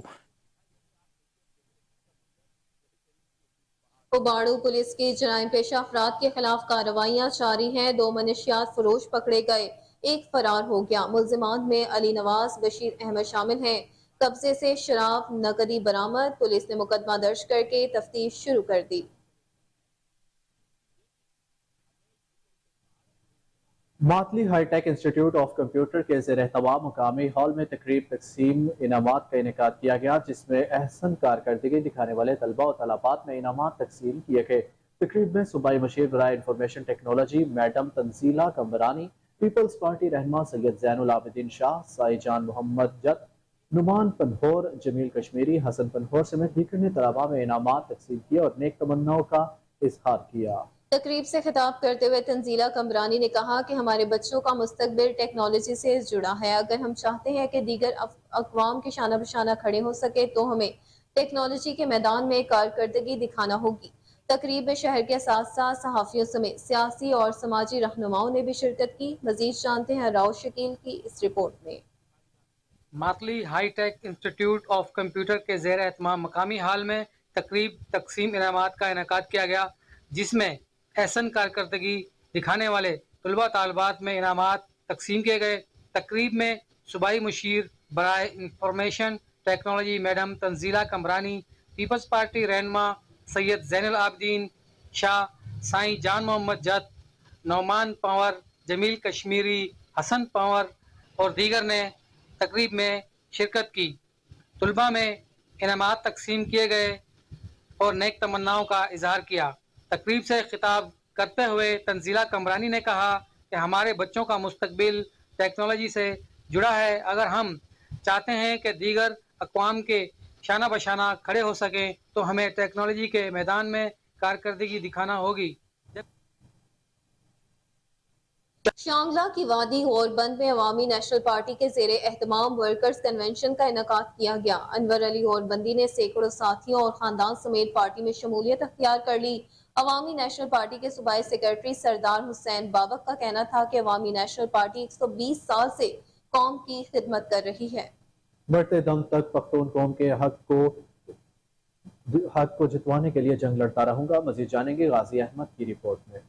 उबाड़ू पुलिस की जराइम पेशा अफराद के खिलाफ कार्रवाइयां जारी हैं। 2 मनशियात फरोश पकड़े गए, एक फरार हो गया। मुल्जिमान में अली नवाज, बशीर अहमद शामिल हैं। कब्जे से शराब, नकदी बरामद। पुलिस ने मुकदमा दर्ज करके तफ्तीश शुरू कर दी। Matli hi tech institute of computer के ज़ेर एहतमाम मुकामी हॉल में तकरीब तकसीम इनामात का इनेकाद किया गया, जिसमें अहसन कारकर्दगी दिखाने वाले तलबा और तलाबात में इनामात तकसीम किए गए। तकरीब में सूबाई मशीर बराए information technology madam Tanzeela Qambrani, Peoples Party रहनुमा सैयद ज़ैनुल आबिदीन शाह, साईजान मोहम्मद जत, नुमान पनहोर, जमील कश्मीरी, हसन पनहोर समेत दीगर ने तलबा में इनामात तकसीम किए और नेक तमन्नाओं का इजहार किया। तकरीब से खिताब करते हुए तंजीला कमरानी ने कहा कि हमारे बच्चों का मुस्तकबिल टेक्नोलॉजी से जुड़ा है। अगर हम चाहते हैं कि दीगर अक़वाम के शाना बशाना खड़े हो सके तो हमें टेक्नोलॉजी के मैदान में कारकर्दगी दिखाना होगी। तकरीब में शहर के साथ साथ सहाफ़ियों समेत सियासी और समाजी रहनुमाओं ने भी शिरकत की। मजीद जानते हैं राव शकील की इस रिपोर्ट में। Matli hi tech institute of computer के ज़ेर एहतमाम मकामी हाल में तकरीब तकसीम इनामात का इनेकाद किया गया, जिसमें एहसन कारकर्दगी दिखाने वाले तलबा तालबात में इनामात तकसीम किए गए। तकरीब में सूबाई मुशीर बराए information technology madam Tanzeela Qambrani, Peoples Party रहनुमा सैयद ज़ैनुल आबिदीन शाह, साईं जान मोहम्मद जत, नौमान पंवर, जमील कश्मीरी, हसन पंवर और दीगर ने तकरीब में शिरकत की। तलबा में इनामात तकसीम किए गए और नेक तमन्नाओं का इजहार किया। तकरीब से खिताब करते हुए तंजीला कमरानी ने कहा कि हमारे बच्चों का मुस्तकबिल टेक्नोलॉजी से जुड़ा है। अगर हम चाहते हैं कि दीगर अक़वाम के शाना बशाना खड़े हो सकें तो हमें टेक्नोलॉजी के मैदान में कारकर्दगी दिखाना होगी। शांगला की वादी गौरबंद में अवामी नेशनल पार्टी के ज़ेरे एहतमाम वर्कर्स कन्वेंशन का इनेकाद किया गया। अनवर अली गौरबंदी ने सैकड़ों साथियों और खानदान समेत पार्टी में शमूलियत अख्तियार कर ली। अवामी नेशनल पार्टी के सूबाई सेक्रेटरी सरदार हुसैन बाबक का कहना था कि अवामी नेशनल पार्टी 120 साल से कौम की खिदमत कर रही है। बढ़ते दम तक पख्तून कौम के हक को जितवाने के लिए जंग लड़ता रहूंगा। मजीद जानेंगे गाजी अहमद की रिपोर्ट में।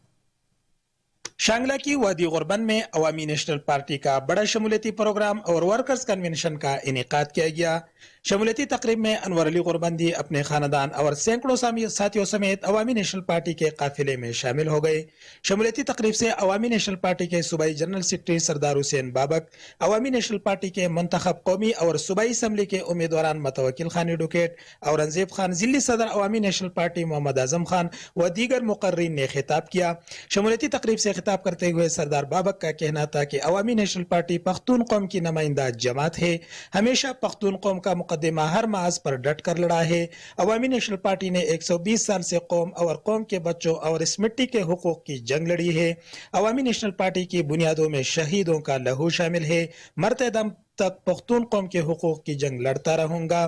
शांगला की वादी गुरबन में अवामी नेशनल पार्टी का बड़ा शमूलियती प्रोग्राम और वर्कर्स कन्वेंशन का इनेकाद किया गया। शमूलियती तकरीब में अनवर अली गुरबंदी अपने खानदान और सैकड़ों साथियों समेत अवामी नेशनल पार्टी के काफिले में शामिल हो गए। शमूलियती तकरीब से अवामी नेशनल पार्टी के सूबाई जनरल सेक्रेटरी सरदार हुसैन बाबक, अवामी नेशनल पार्टी के मुंतखब कौमी और सूबाई असम्बली के उम्मीदवार मतवक्किल खान एडवोकेट औरंगजेब खान, जिली सदर अवामी नेशनल पार्टी मोहम्मद आजम खान व दीगर मुकर्रीन ने खिताब किया। शमूलियती तकरीब से खिताब करते हुए सरदार बाबक का कहना था कि अवामी नेशनल पार्टी पख्तून कौम की नुमाइंदा जमात है। हमेशा पख्तून कौम का मुकदमा हर माज पर डट कर लड़ा है। अवामी नेशनल पार्टी ने 120 साल से कौम और कौम के बच्चों और इस मिट्टी के हुकूक की जंग लड़ी है। अवामी नेशनल पार्टी की बुनियादों में शहीदों का लहू शामिल है। मरते दम तक पख्तून कौम के हुकूक की जंग लड़ता रहूंगा।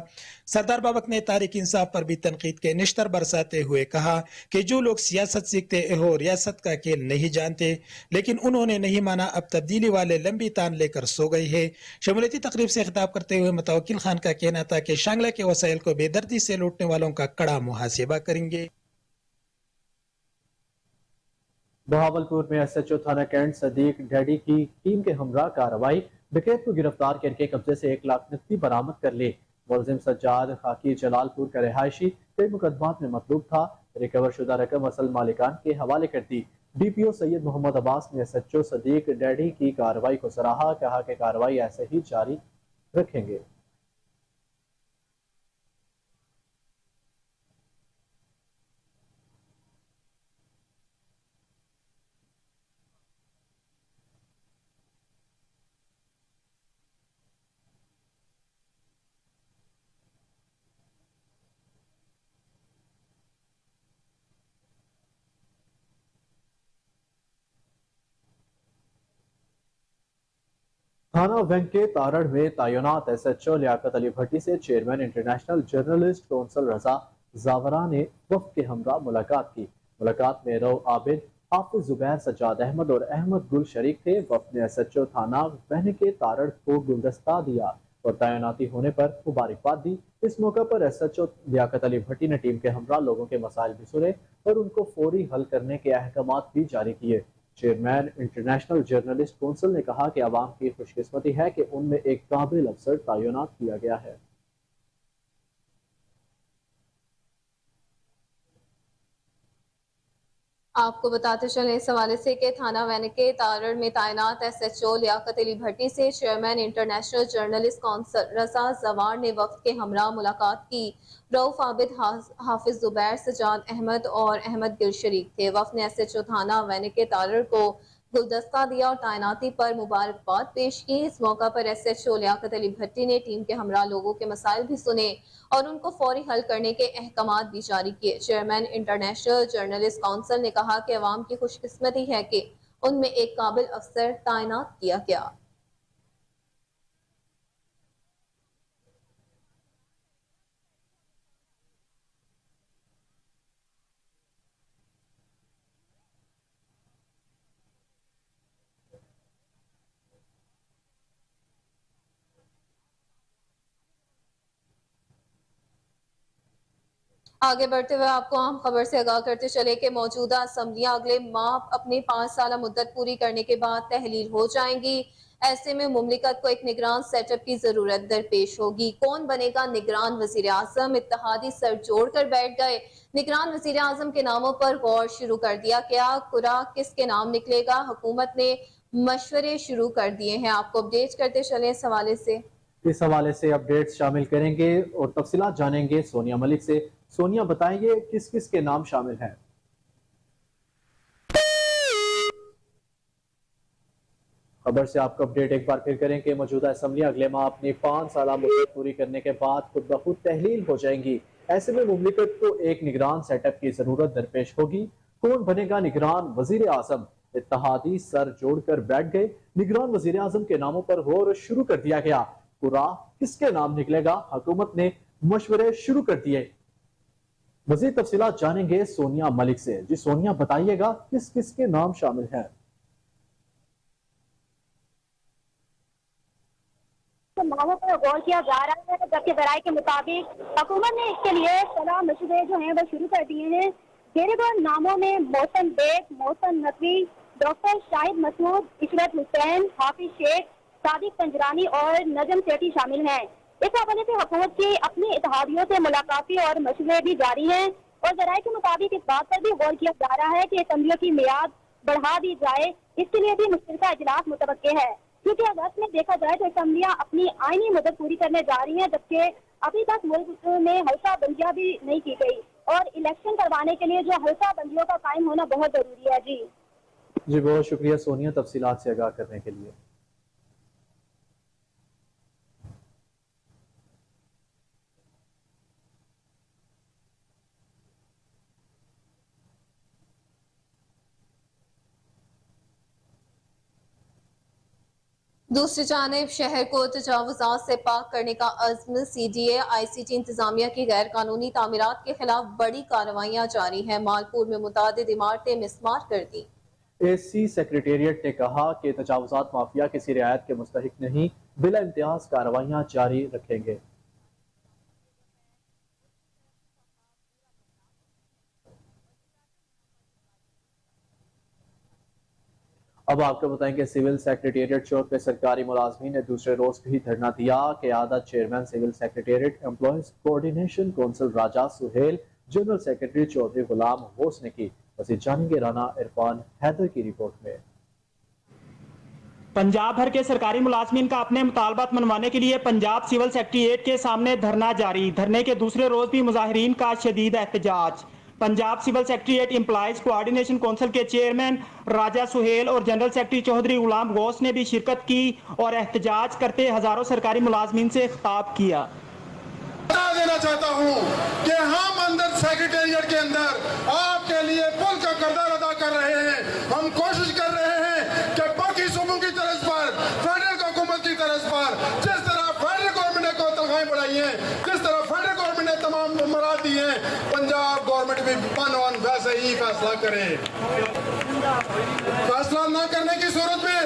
सरदार बाबक ने तारीख इंसाफ पर भी तनकीद के निश्तर बरसाते हुए कहा कि जो लोग सियासत सीखते हो रियासत का खेल नहीं जानते, लेकिन उन्होंने नहीं माना। अब तब्दीली वाले लंबी तान लेकर सो गई है। शमूलियती तकरीब से खिताब करते हुए मुतवक्किल खान का कहना था कि शांगला के वसाइल को बेदर्दी से लूटने वालों का कड़ा मुहासिबा करेंगे। बहावलपुर में SHO थाना कैंट सदीक डैडी की टीम के हमरा कार्रवाई, डकैत को गिरफ्तार करके कब्जे से 1 लाख नकदी बरामद कर ली। मुलजिम सज्जाद खाकी जलालपुर का रिहायशी कई मुकदमात में मतलूब था। रिकवर शुदा रकम असल मालिकान के हवाले कर दी। DPO सैयद मोहम्मद अब्बास ने SHO सदीक डैडी की कार्रवाई को सराहा, कहा कि कार्रवाई ऐसे ही जारी रखेंगे। थाना वेंके तारड़ में तैनात SHO लियाकत अली भट्टी से चेयरमैन इंटरनेशनल जर्नलिस्ट कौंसिल रजा जावरा ने वफ्द के हमरा मुलाकात की। मुलाकात में रऊ आबिद, हाफिज जुबैर, सज्जाद अहमद और अहमद गुल शरीक थे। वफ्द ने SHO थाना वेंके तारड़ को गुलदस्ता दिया और तैनाती होने पर मुबारकबाद दी। इस मौके पर SHO लियाकत अली भट्टी ने टीम के हमरा लोगों के मसाइल भी सुने और उनको फौरी हल करने के अहकामात भी जारी किए। चेयरमैन इंटरनेशनल जर्नलिस्ट कौंसिल ने कहा कि आवाम की खुशकिस्मती है कि उनमें एक काबिल अफसर तैनात किया गया है। आपको बताते चले इस हवाले से कि थाना वेंके तारड़ में तैनात SHO लियाकत अली भट्टी से चेयरमैन इंटरनेशनल जर्नलिस्ट कौंसिल रजा जवार ने वफ्द के हमरा मुलाकात की। रऊफ आबिद, हाफिज जुबैर, सज्जाद अहमद और अहमद गिल शरीक थे। वफ्द ने SHO थाना वेंके तारड़ को गुलदस्ता दिया और तैनाती पर मुबारकबाद पेश की। इस मौका पर SHO लियाकत अली भट्टी ने टीम के हमरा लोगों के मसाइल भी सुने और उनको फौरी हल करने के अहकामात भी जारी किए। चेयरमैन इंटरनेशनल जर्नलिस्ट काउंसिल ने कहा कि अवाम की खुशकिस्मती है कि उनमें एक काबिल अफसर तैनात किया गया। आगे बढ़ते हुए आपको अहम खबर से आगाह करते चले कि मौजूदा असम्बलियां अगले माह अपनी 5 साल मुद्दत पूरी करने के बाद तहलील हो जाएंगी। ऐसे में मुमलिकत को एक निगरान सेटअप की जरूरत दरपेश होगी। कौन बनेगा निगरान वजीर आजम? इत्तेहादी सर जोड़ कर बैठ गए। निगरान वजीर आजम के नामों पर गौर शुरू कर दिया गया। कुरा किसके नाम निकलेगा? हुकूमत ने मशवरे शुरू कर दिए हैं। आपको अपडेट करते चले इस हवाले से अपडेट्स शामिल करेंगे और तफसीलात जानेंगे सोनिया मलिक से। सोनिया, बताएंगे किस किस के नाम शामिल हैं? खबर से आपको अपडेट एक बार फिर करें कि मौजूदा असम्बली अगले माह अपनी 5 साल मुद्दत पूरी करने के बाद खुद ब खुद तहलील हो जाएंगी। ऐसे में मुमलिकत को एक निगरान सेटअप की जरूरत दरपेश होगी। कौन बनेगा निगरान वजीर आजम? इत्तेहादी सर जोड़कर बैठ गए। निगरान वजीर आजम के नामों पर गौर शुरू कर दिया गया। कुरा किसके नाम निकलेगा? हुकूमत ने मशवरे शुरू कर दिए। मजीद तफसीलात जानेंगे सोनिया मलिक से। जी सोनिया, बताइएगा किस किस के नाम शामिल हैं? नामों पर गौर किया जा रहा है, जबकि जराये के मुताबिक हुकूमत ने इसके लिए सलाह मशवरे जो हैं वो शुरू कर दिए हैं। घेरेदार नामों में मोहसन बेग, मोहसन नकवी, डॉक्टर शाहिद मसूद, इशरत हुसैन, हाफिज शेख, सादिक पंजरानी और नजम सेठी शामिल हैं। इस हवाले से हुकूमत की अपनी इत्तेहादियों से मुलाकातें और मशवरे भी जारी हैं और जराये के मुताबिक इस बात पर भी गौर किया जा रहा है कि असम्बलियों की मियाद बढ़ा दी जाए। इसके लिए भी मुश्तरका इजलास मुतवक्के है, क्योंकि अगस्त में देखा जाए तो असम्बलियां अपनी आईनी मुद्दत पूरी करने जा रही हैं, जबकि अभी तक मुल्क में हल्का बंदियां भी नहीं की गई और इलेक्शन करवाने के लिए जो हल्का बंदियों का कायम होना बहुत जरूरी है। जी बहुत शुक्रिया सोनिया तफसीलात से आगाह करने के लिए। दूसरी जानिब शहर को तजावुज़ात से पाक करने का अज़्म। CDA ICT इंतजामिया की गैर कानूनी तामीरात के खिलाफ बड़ी कार्रवाइयाँ जारी हैं। मालपुर में मुतादिद इमारतें मिसमार कर दी। AC सेक्रेटेरिएट ने कहा कि तजावुज़ात माफिया किसी रियायत के मुस्तहिक नहीं, बिला इम्तियाज कार्रवाइयाँ जारी रखेंगे। अब आपको बताएंगे सिविल सेक्रेटेरिएट चौक पे सरकारी मुलाजमीन ने दूसरे रोज भी धरना दिया। क़यादत chairman civil secretariat employees coordination council Raja Suhail, general secretary Chaudhry Ghulam होस ने की। मज़ीद जानेंगे राना इरफान हैदर की रिपोर्ट में। पंजाब भर के सरकारी मुलाजमीन का अपने मुतालबात मनवाने के लिए पंजाब सिविल सेक्रेटेरिएट के सामने धरना जारी। धरने के दूसरे रोज भी मुजाहिरीन का शदीद एहतजाज। Punjab civil secretariat employees coordination council के चेयरमैन राजा सुहेल और जनरल सेक्रेटरी चौधरी गुलाम गौस ने भी शिरकत की और एहतजाज करते हजारों सरकारी मुलाजमीन से खिताब किया। बता देना चाहता हूँ कि हम अंदर सेक्रेटेरिएट के अंदर आपके लिए पुल का किरदार अदा कर रहे हैं। हम कोशिश कर रहे हैं कि बाकी सूबों की तरफ पर फेडरल हुकूमत की बेस पर जिस तरह फेडरल गवर्नमेंट ने को तनख्वाहें बढ़ाई हैं, जिस तरह फेडरल गवर्नमेंट ने तमाम मराद दिए हैं, पंजाब गवर्नमेंट भी बनवन वैसे ही फैसला करे। फैसला न करने की सूरत में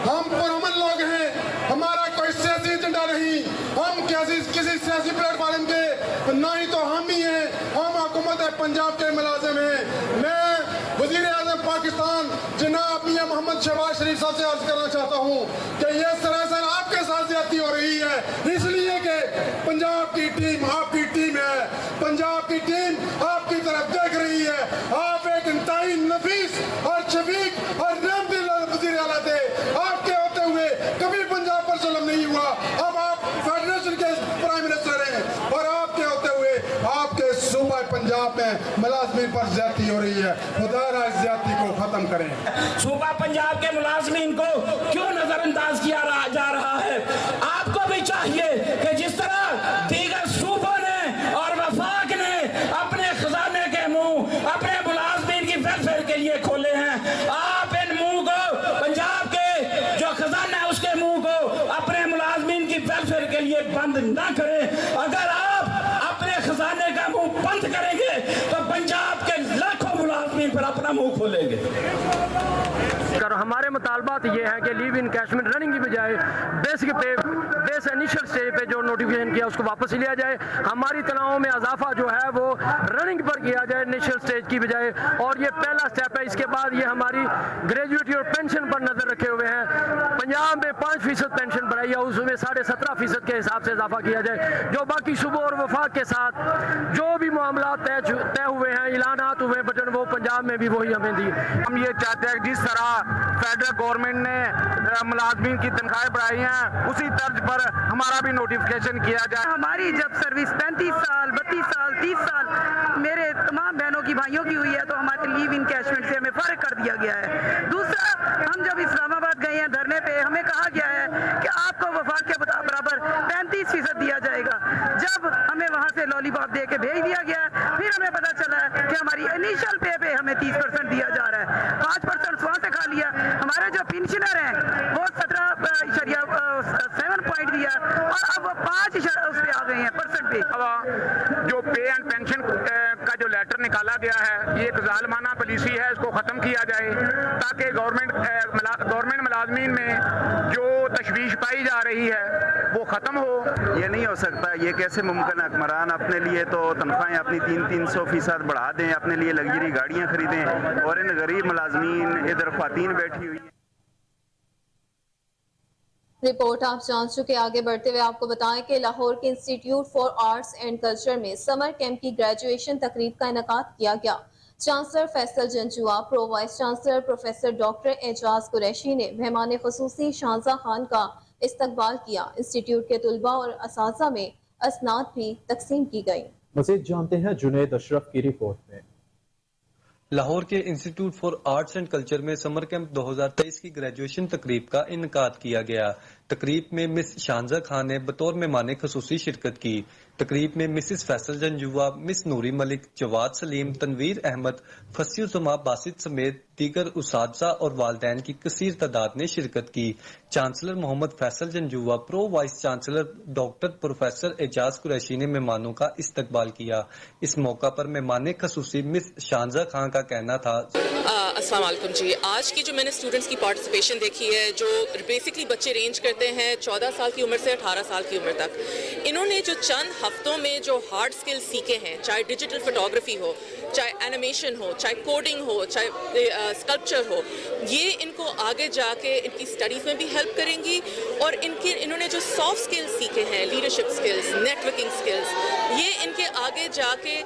हम पुरअमन लोग हैं, हमारा कोई सियासी एजेंडा नहीं, हम किसी सियासी प्लेटफॉर्म के ना ही तो हम ही हैं, हम हुकूमत पंजाब के मुलाजिम हैं। मैं वज़ीर आज़म पाकिस्तान जनाब मियां मोहम्मद शहबाज शरीफ साहब से अर्ज करना चाहता हूँ कि ये सरासर आपके साथ ज्यादती हो रही है, इसलिए कि पंजाब की टीम आपकी टीम है, पंजाब की टीम आपकी तरफ देख रही है। आप एक इंतहाई नफीस और शफीक और रहमदिल वज़ीर आला थे, आपके होते हुए कभी पंजाब पर जुल्म नहीं हुआ। अब आप फेडरेशन के प्राइम मिनिस्टर हैं और आपके होते हुए आपके सूबा पंजाब में मुलाजमीन पर ज्यादती हो रही है। खुदा इस ज्यादती को खत्म करें। सूबा पंजाब के मुलाजमीन को क्यों नजरअंदाज किया जा रहा है? आपको भी चाहिए कि जिस तरह दीगर सूबों ने और वफाक ने अपने खजाने के मुंह अपने मुलाजमीन की वेलफेयर के लिए खोले हैं, आप इन मुंह को पंजाब के जो खजाना है उसके मुंह को अपने मुलाजमीन की वेलफेयर के लिए बंद ना करें। अगर आप अपने खजाने का मुंह बंद करेंगे तो पंजाब के लाखों मुलाजमीन पर अपना मुंह खोलेंगे। हमारे मुतालबात ये हैं कि लीव इन कैशमेंट रनिंग की बजाय बेसिक पे बेस इनिशियल स्टेज पे जो नोटिफिकेशन किया उसको वापस लिया जाए। हमारी तनावों में इजाफा जो है वो रनिंग पर किया जाए इनिशियल स्टेज की बजाय, और ये पहला स्टेप है। इसके बाद ये हमारी ग्रेजुएटी और पेंशन पर नजर रखे हुए हैं। पंजाब में 5% पेंशन बढ़ाई है, उसमें 17.5% के हिसाब से इजाफा किया जाए। जो बाकी सूबों और वफाक के साथ जो भी मामला तय हुए हैं, ऐलानात हुए बटन, वो पंजाब में भी वही हमें दी। हम ये चाहते हैं जिस तरह फेडरल गवर्नमेंट ने मुलाजमीन की तनख्वाहें बढ़ाई हैं, उसी तर्ज पर हमारा भी नोटिफिकेशन किया जाए। हमारी जब सर्विस 35 साल 32 साल 30 साल मेरे तमाम बहनों की भाइयों की हुई है, तो हमारे लीव इनकैशमेंट से हमें फर्क कर दिया गया है। दूसरा, हम जब इस्लामाबाद गए हैं धरने पे, हमें कहा गया है कि आपको वफाक के बराबर 35% दिया जाएगा। जब हमें वहाँ से लॉलीपॉप दे के भेज दिया गया, फिर हमें पता चला है कि हमारी इनिशियल पे हमें 30% दिया जा रहा है, 5% वहाँ से खा लिया। हमारे जो पेंशनर हैं वो 17.7 पॉइंट दिया और अब वो 5 उस पे आ गए हैं परसेंट पे। अब जो पे एंड पेंशन का जो लेटर निकाला गया है, ये एक जालमाना पॉलिसी है, इसको खत्म किया जाए ताकि गवर्नमेंट मुलाजमीन में जो तशवीश पाई जा रही है वो खत्म हो। ये नहीं हो सकता, ये कैसे मुमकिन है? हुक्मरान अपने लिए तो तनख्वाहें अपनी 300% बढ़ा दें, अपने लिए लग्जरी गाड़ियाँ खरीदें, और इन गरीब मुलाजमीन इधर ख्वातीन बैठी हुई है। रिपोर्ट आप जान चुके। आगे बढ़ते हुए आपको बताएं कि लाहौर के institute for arts and culture में समर कैंप की ग्रेजुएशन तकरीब का इनेकाद किया गया। Chancellor Faisal Janjua, pro vice chancellor professor doctor Ejaz Qureshi ने मेहमान खुसूसी शाहजहां खान का इस्तकबाल किया। इंस्टीट्यूट के तुलबा और असातिज़ा में असनाद भी तकसीम की गई। मज़ीद जानते हैं जुनैद अशरफ की रिपोर्ट में। लाहौर के institute for arts and culture में समर कैंप 2023 की ग्रेजुएशन तकरीब का इनकाद किया गया। तकरीब में मिस शाहजहां खान ने बतौर मेहमान खुसूसी शिरकत की। तकरीब में मिसिस फैसल जंजुआ, मिस नूरी मलिक, जवाद सलीम, तनवीर अहमद, फसीउज़मा बासित समेत दीगर उसातिज़ा और वालिदैन की कसीर तादाद ने शिरकत की। Chancellor Mohammad Faisal Janjua, pro vice chancellor doctor professor Ejaz Qureshi ने मेहमानों का इस्तकबाल किया। इस मौका पर मेहमान खुसूसी मिस शाहजहां खान का कहना था, अस्सलाम वालेकुम जी। आज की जो मैंने स्टूडेंट्स की पार्टिसिपेशन देखी है, जो बेसिकली बच्चे रेंज करते हैं 14 साल की उम्र से 18 साल की उम्र तक, इन्होंने जो चंद हफ्तों में जो हार्ड स्किल्स सीखे हैं, चाहे डिजिटल फोटोग्राफी हो, चाहे एनिमेशन हो, चाहे कोडिंग हो, चाहे स्कल्पचर हो, ये इनको आगे जाके इनकी स्टडीज़ में भी हेल्प करेंगी। और इन्होंने जो सॉफ्ट स्किल्स सीखे हैं, लीडरशिप स्किल्स, नेटवर्किंग स्किल्स, ये इनके आगे जाके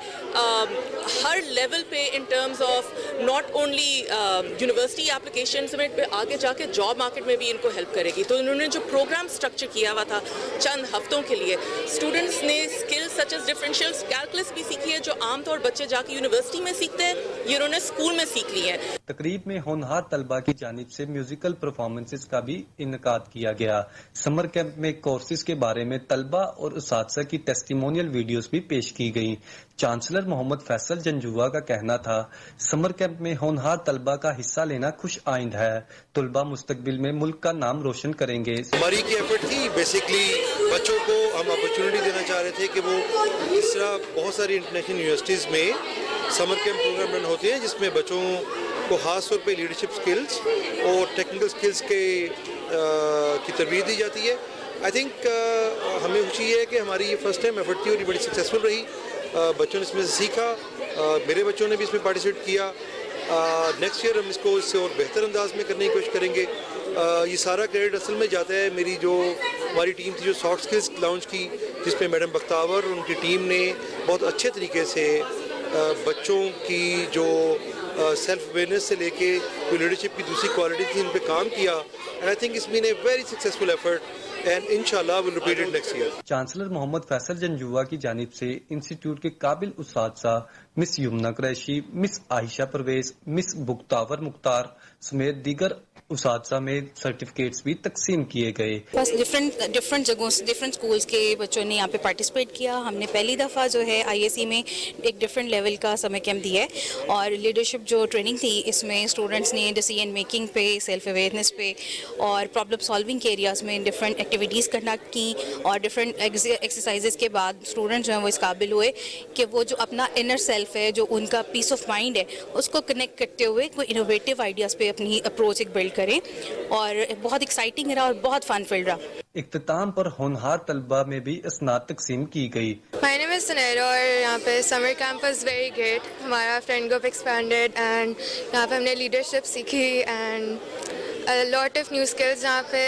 हर लेवल पे in terms of not only university applications में, आगे जाके जॉब मार्केट में भी इनको हेल्प करेगी। तो इन्होंने जो प्रोग्राम स्ट्रक्चर किया हुआ था चंद हफ्तों के लिए, स्टूडेंट्स ने skills such as differential calculus भी सीखी है, जो आमतौर बच्चे जाके यूनिवर्सिटी में सीखते हैं ये उन्होंने स्कूल में सीख ली है। तकरीब में होनहार तलबा की जानिब से म्यूजिकल परफॉर्मेंसेस का भी इनकाद किया गया। समर कैंप में कोर्सेज के बारे में तलबा और उसातिज़ा की टेस्टिमोनियल वीडियोस भी पेश की गई। चांसलर मोहम्मद फैसल जंजुआ का कहना था, समर कैंप में होनहार तलबा का हिस्सा लेना खुश आइंद है। तलबा मुस्तकबिल में मुल्क का नाम रोशन करेंगे। हमारी की एफर्ट थी, बेसिकली बच्चों को हम अपॉर्चुनिटी देना चाह रहे थे कि वो इस तरह बहुत सारी इंटरनेशनल यूनिवर्सिटीज़ में समर कैंप प्रोग्राम रन होते हैं जिसमें बच्चों को खास तौर पे लीडरशिप स्किल्स और टेक्निकल स्किल्स की तरबियत दी जाती है। आई थिंक हमें खुशी है कि हमारी ये फर्स्ट टाइम एफर्ट थी और ये बड़ी सक्सेसफुल रही। बच्चों ने इसमें से सीखा, मेरे बच्चों ने भी इसमें पार्टिसिपेट किया। नेक्स्ट ईयर हम इसको इससे और बेहतर अंदाज में करने की कोशिश करेंगे। ये सारा क्रेडिट असल में जाता है मेरी जो हमारी टीम थी जो सॉफ्ट स्किल्स लॉन्च की, जिसमें मैडम बख्तावर और उनकी टीम ने बहुत अच्छे तरीके से बच्चों की जो सेल्फ अवेयरनेस से लेके जो लीडरशिप की दूसरी क्वालिटी थी उन पे काम किया। And I think it's been a very successful effort and इंशाल्लाह will repeat it next year. Chancellor Mohammad Faisal Janjua की जानिब से इंस्टीट्यूट के काबिल उस्ताद miss Yamuna Qureshi, miss Ayesha Pervez, miss Bakhtawar Mukhtar समेत दीगर उसातिज़ा में सर्टिफिकेट्स भी तकसीम किए गए। बस डिफरेंट जगहों से डिफरेंट स्कूल्स के बच्चों ने यहाँ पे पार्टिसिपेट किया। हमने पहली दफ़ा जो है IAC में एक डिफरेंट लेवल का समर कैंप दिया है और लीडरशिप जो ट्रेनिंग थी इसमें स्टूडेंट्स ने डिसीजन मेकिंग पे, सेल्फ अवेयरनेस पे और प्रॉब्लम सॉल्विंग के एरियाज़ में डिफरेंट एक्टिविटीज़ कंडक्ट की और डिफरेंट एक्सरसाइजेज के बाद स्टूडेंट्स जो हैं वो इस काबिल हुए कि वो जो अपना इनर सेल्फ है, जो उनका पीस ऑफ माइंड है, उसको कनेक्ट करते हुए कोई इनोवेटिव आइडियाज़ पे अपनी अप्रोच एक बिल्ड करें और बहुत एक्साइटिंग रहा और बहुत फन फील्ड रहा। इख्तिताम पर होनहार तलबा में भी इसनाद तकसीम की गई। माय नेम इज सुनैरा और यहाँ पे summer camp was very great. हमारा फ्रेंड ग्रुप एक्सपैंडेड एंड यहाँ पे हमने लीडरशिप सीखी and a lot of new skills यहाँ पे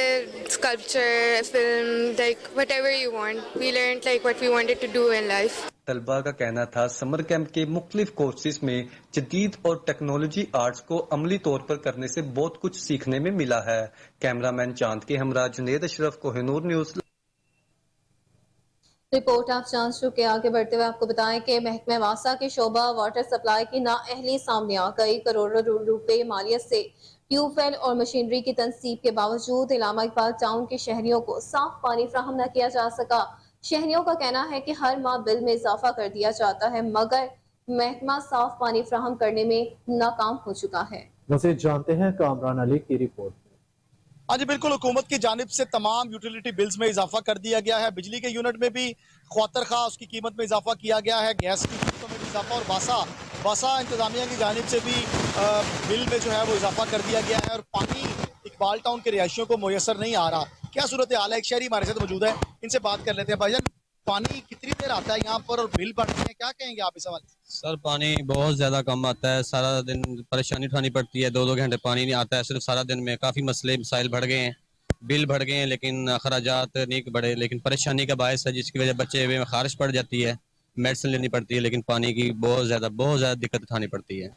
sculpture, film, like whatever you want. We learned like what we wanted to do in life. तलबा का कहना था समर कैंप के मुख्तलिफ कोर्सेज में जदीद और टेक्नोलॉजी आर्ट्स को अमली तौर पर करने से बहुत कुछ सीखने में मिला है। कैमरामैन चांद के हमरा जुनेद अशरफ, कोहिनूर न्यूज। रिपोर्ट आप जान चुके। आगे बढ़ते हुए आपको बताएं कि महकमे वासा के शोबा वाटर सप्लाई की नाअहली सामने आ गई। करोड़ों रुपए मालियत से ट्यूबवेल और मशीनरी की तनसीब के बावजूद इलामा इकबाल टाउन के शहरियों को साफ पानी फ्राहम न किया जा सका। शहरियों का कहना है कि हर माह बिल में इजाफा कर दिया जाता है मगर महकमा साफ पानी फ्राहम करने में नाकाम हो चुका है। मज़ीद जानते हैं कामरान अली की रिपोर्ट। हाँ जी बिल्कुल, हुकूमत की जानिब से तमाम यूटिलिटी बिल्स में इजाफा कर दिया गया है। बिजली के यूनिट में भी ख्वातर खा उसकी कीमत में इजाफा किया गया है, गैस की कीमतों में भी इजाफा और बासा इंतजामिया की जानिब से भी बिल में जो है वो इजाफा कर दिया गया है और पानी इकबाल टाउन के रिहायशियों को मुयसर नहीं आ रहा। क्या सूरत हाल है? एक शहरी हमारे साथ मौजूद है, इनसे बात कर लेते हैं। भाईजान, पानी कितनी देर आता है यहाँ पर और बिल बढ़ते हैं, क्या कहेंगे आप इस हवाले? सर पानी बहुत ज़्यादा कम आता है, सारा दिन परेशानी उठानी पड़ती है। 2-2 घंटे पानी नहीं आता है सिर्फ सारा दिन में। काफ़ी मसले मसाइल बढ़ गए हैं, बिल बढ़ गए हैं लेकिन अखराजात नहीं बढ़े, लेकिन परेशानी का बायस है जिसकी वजह बच्चे में खारिश पड़ जाती है, मेडिसिन लेनी पड़ती है, लेकिन पानी की बहुत ज़्यादा दिक्कत उठानी पड़ती है।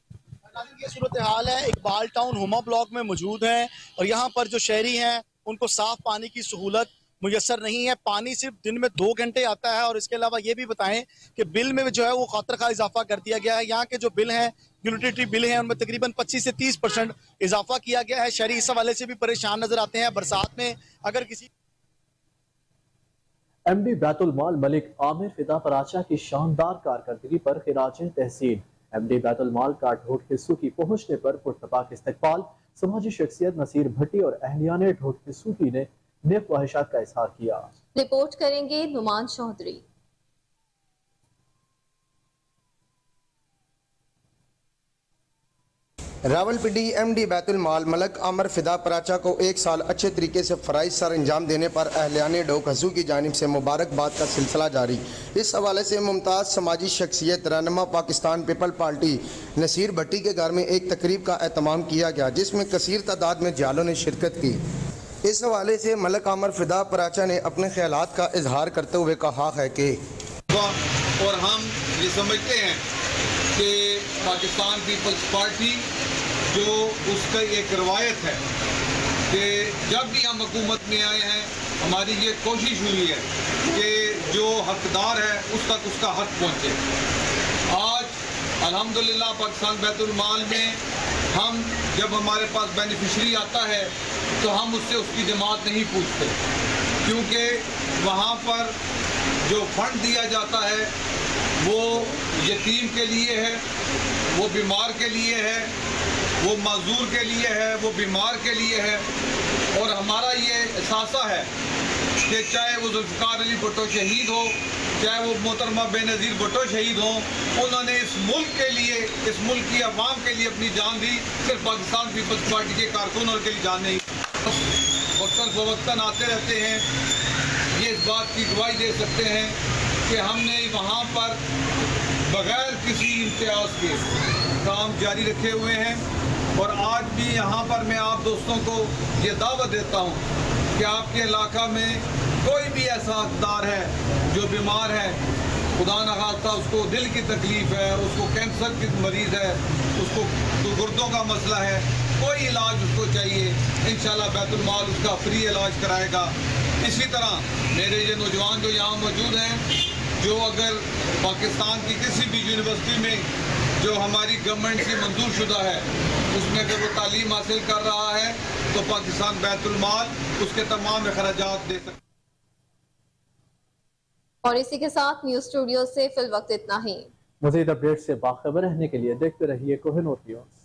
ये सूरत हाल है। इकबाल टाउन हुमा ब्लॉक में मौजूद हैं और यहाँ पर जो शहरी हैं उनको साफ पानी की सहूलत मुयसर नहीं है। पानी सिर्फ दिन में 2 घंटे आता है और इसके अलावा ये भी बताएं कि बिल में जो है वो खातर खा इजाफा कर दिया गया है। यहाँ के जो बिल हैं, यूटिलिटी बिल हैं, उनमें तकरीबन 25 से 30% इजाफा किया गया है। शहरी इस हवाले से भी परेशान नजर आते हैं। बरसात में अगर किसी MD बैतुल माल मलिक आमिर फिदा पराचा की शानदार कारकर्दगी पर खिराज तहसीन। MD बैतुल माल का ढोट हिस्सू की पहुंचने पर पुरतपाक इस्तकबाल। समाजी शख्सियत नसीर भट्टी और अहलियाने ढोट हिस्सूकी ने नेक ख्वाहिशात का इजहार किया। रिपोर्ट करेंगे नुमान चौधरी। रावलपिंडी MD बैतुल माल मलक आमिर फिदा पराचा को 1 साल अच्छे तरीके से फ़राइज़ सर अंजाम देने पर अहलियाने डोक हज़ू की जानिब से मुबारकबाद का सिलसिला जारी। इस हवाले से मुमताज़ समाजी शख्सियत रहनुमा पाकिस्तान पीपल पार्टी नसीर भट्टी के घर में एक तकरीब का एहतमाम किया गया जिसमें कसीर तादाद में जालों ने शिरकत की। इस हवाले से मलक आमिर फिदा पराचा ने अपने ख्यालात का इजहार करते हुए कहा है कि और हम ये समझते हैं कि पाकिस्तान पीपल्स पार्टी जो उसका एक रवायत है कि जब भी हम हुकूमत में आए हैं हमारी ये कोशिश हुई है कि जो हकदार है उस तक उसका हक पहुँचे। आज अल्हम्दुलिल्लाह पाकिस्तान बैतुल माल में हम जब हमारे पास बेनिफिशरी आता है तो हम उससे उसकी जमात नहीं पूछते, क्योंकि वहाँ पर जो फंड दिया जाता है वो यतीम के लिए है, वो बीमार के लिए है, वो माजूर के लिए है, वो बीमार के लिए है। और हमारा ये एहसासा है कि चाहे वो जुल्फ़िकार अली भुट्टो शहीद हो, चाहे वो मोहतरमा बेनज़ीर भुट्टो शहीद हो, उन्होंने इस मुल्क के लिए, इस मुल्क की आवाम के लिए अपनी जान दी। सिर्फ पाकिस्तान पीपल्स पार्टी के कारकुनों के लिए जान नहीं। वक्तन फ़वक्तन आते रहते हैं, ये इस बात की गवाही दे सकते हैं कि हमने वहाँ पर बग़ैर किसी इम्तियाज़ के काम जारी रखे हुए हैं। और आज भी यहाँ पर मैं आप दोस्तों को ये दावत देता हूँ कि आपके इलाका में कोई भी ऐसा हकदार है जो बीमार है, खुदा न खास्ता उसको दिल की तकलीफ़ है, उसको कैंसर की मरीज़ है, उसको गुर्दों का मसला है, कोई इलाज उसको चाहिए, इंशाल्लाह बैतुल माल उसका फ्री इलाज कराएगा। इसी तरह मेरे ये नौजवान जो यहाँ मौजूद हैं, जो अगर पाकिस्तान की किसी भी यूनिवर्सिटी में जो हमारी गवर्नमेंट की मंजूर शुदा है उसमें अगर वो तालीम हासिल कर रहा है तो पाकिस्तान बैतुल माल उसके तमाम अखराजात दे सकता है। और इसी के साथ न्यूज़ स्टूडियो से फिल वक्त इतना ही। मज़ीद अपडेट से बाखबर रहने के लिए देखते रहिए कोहिनूर न्यूज़।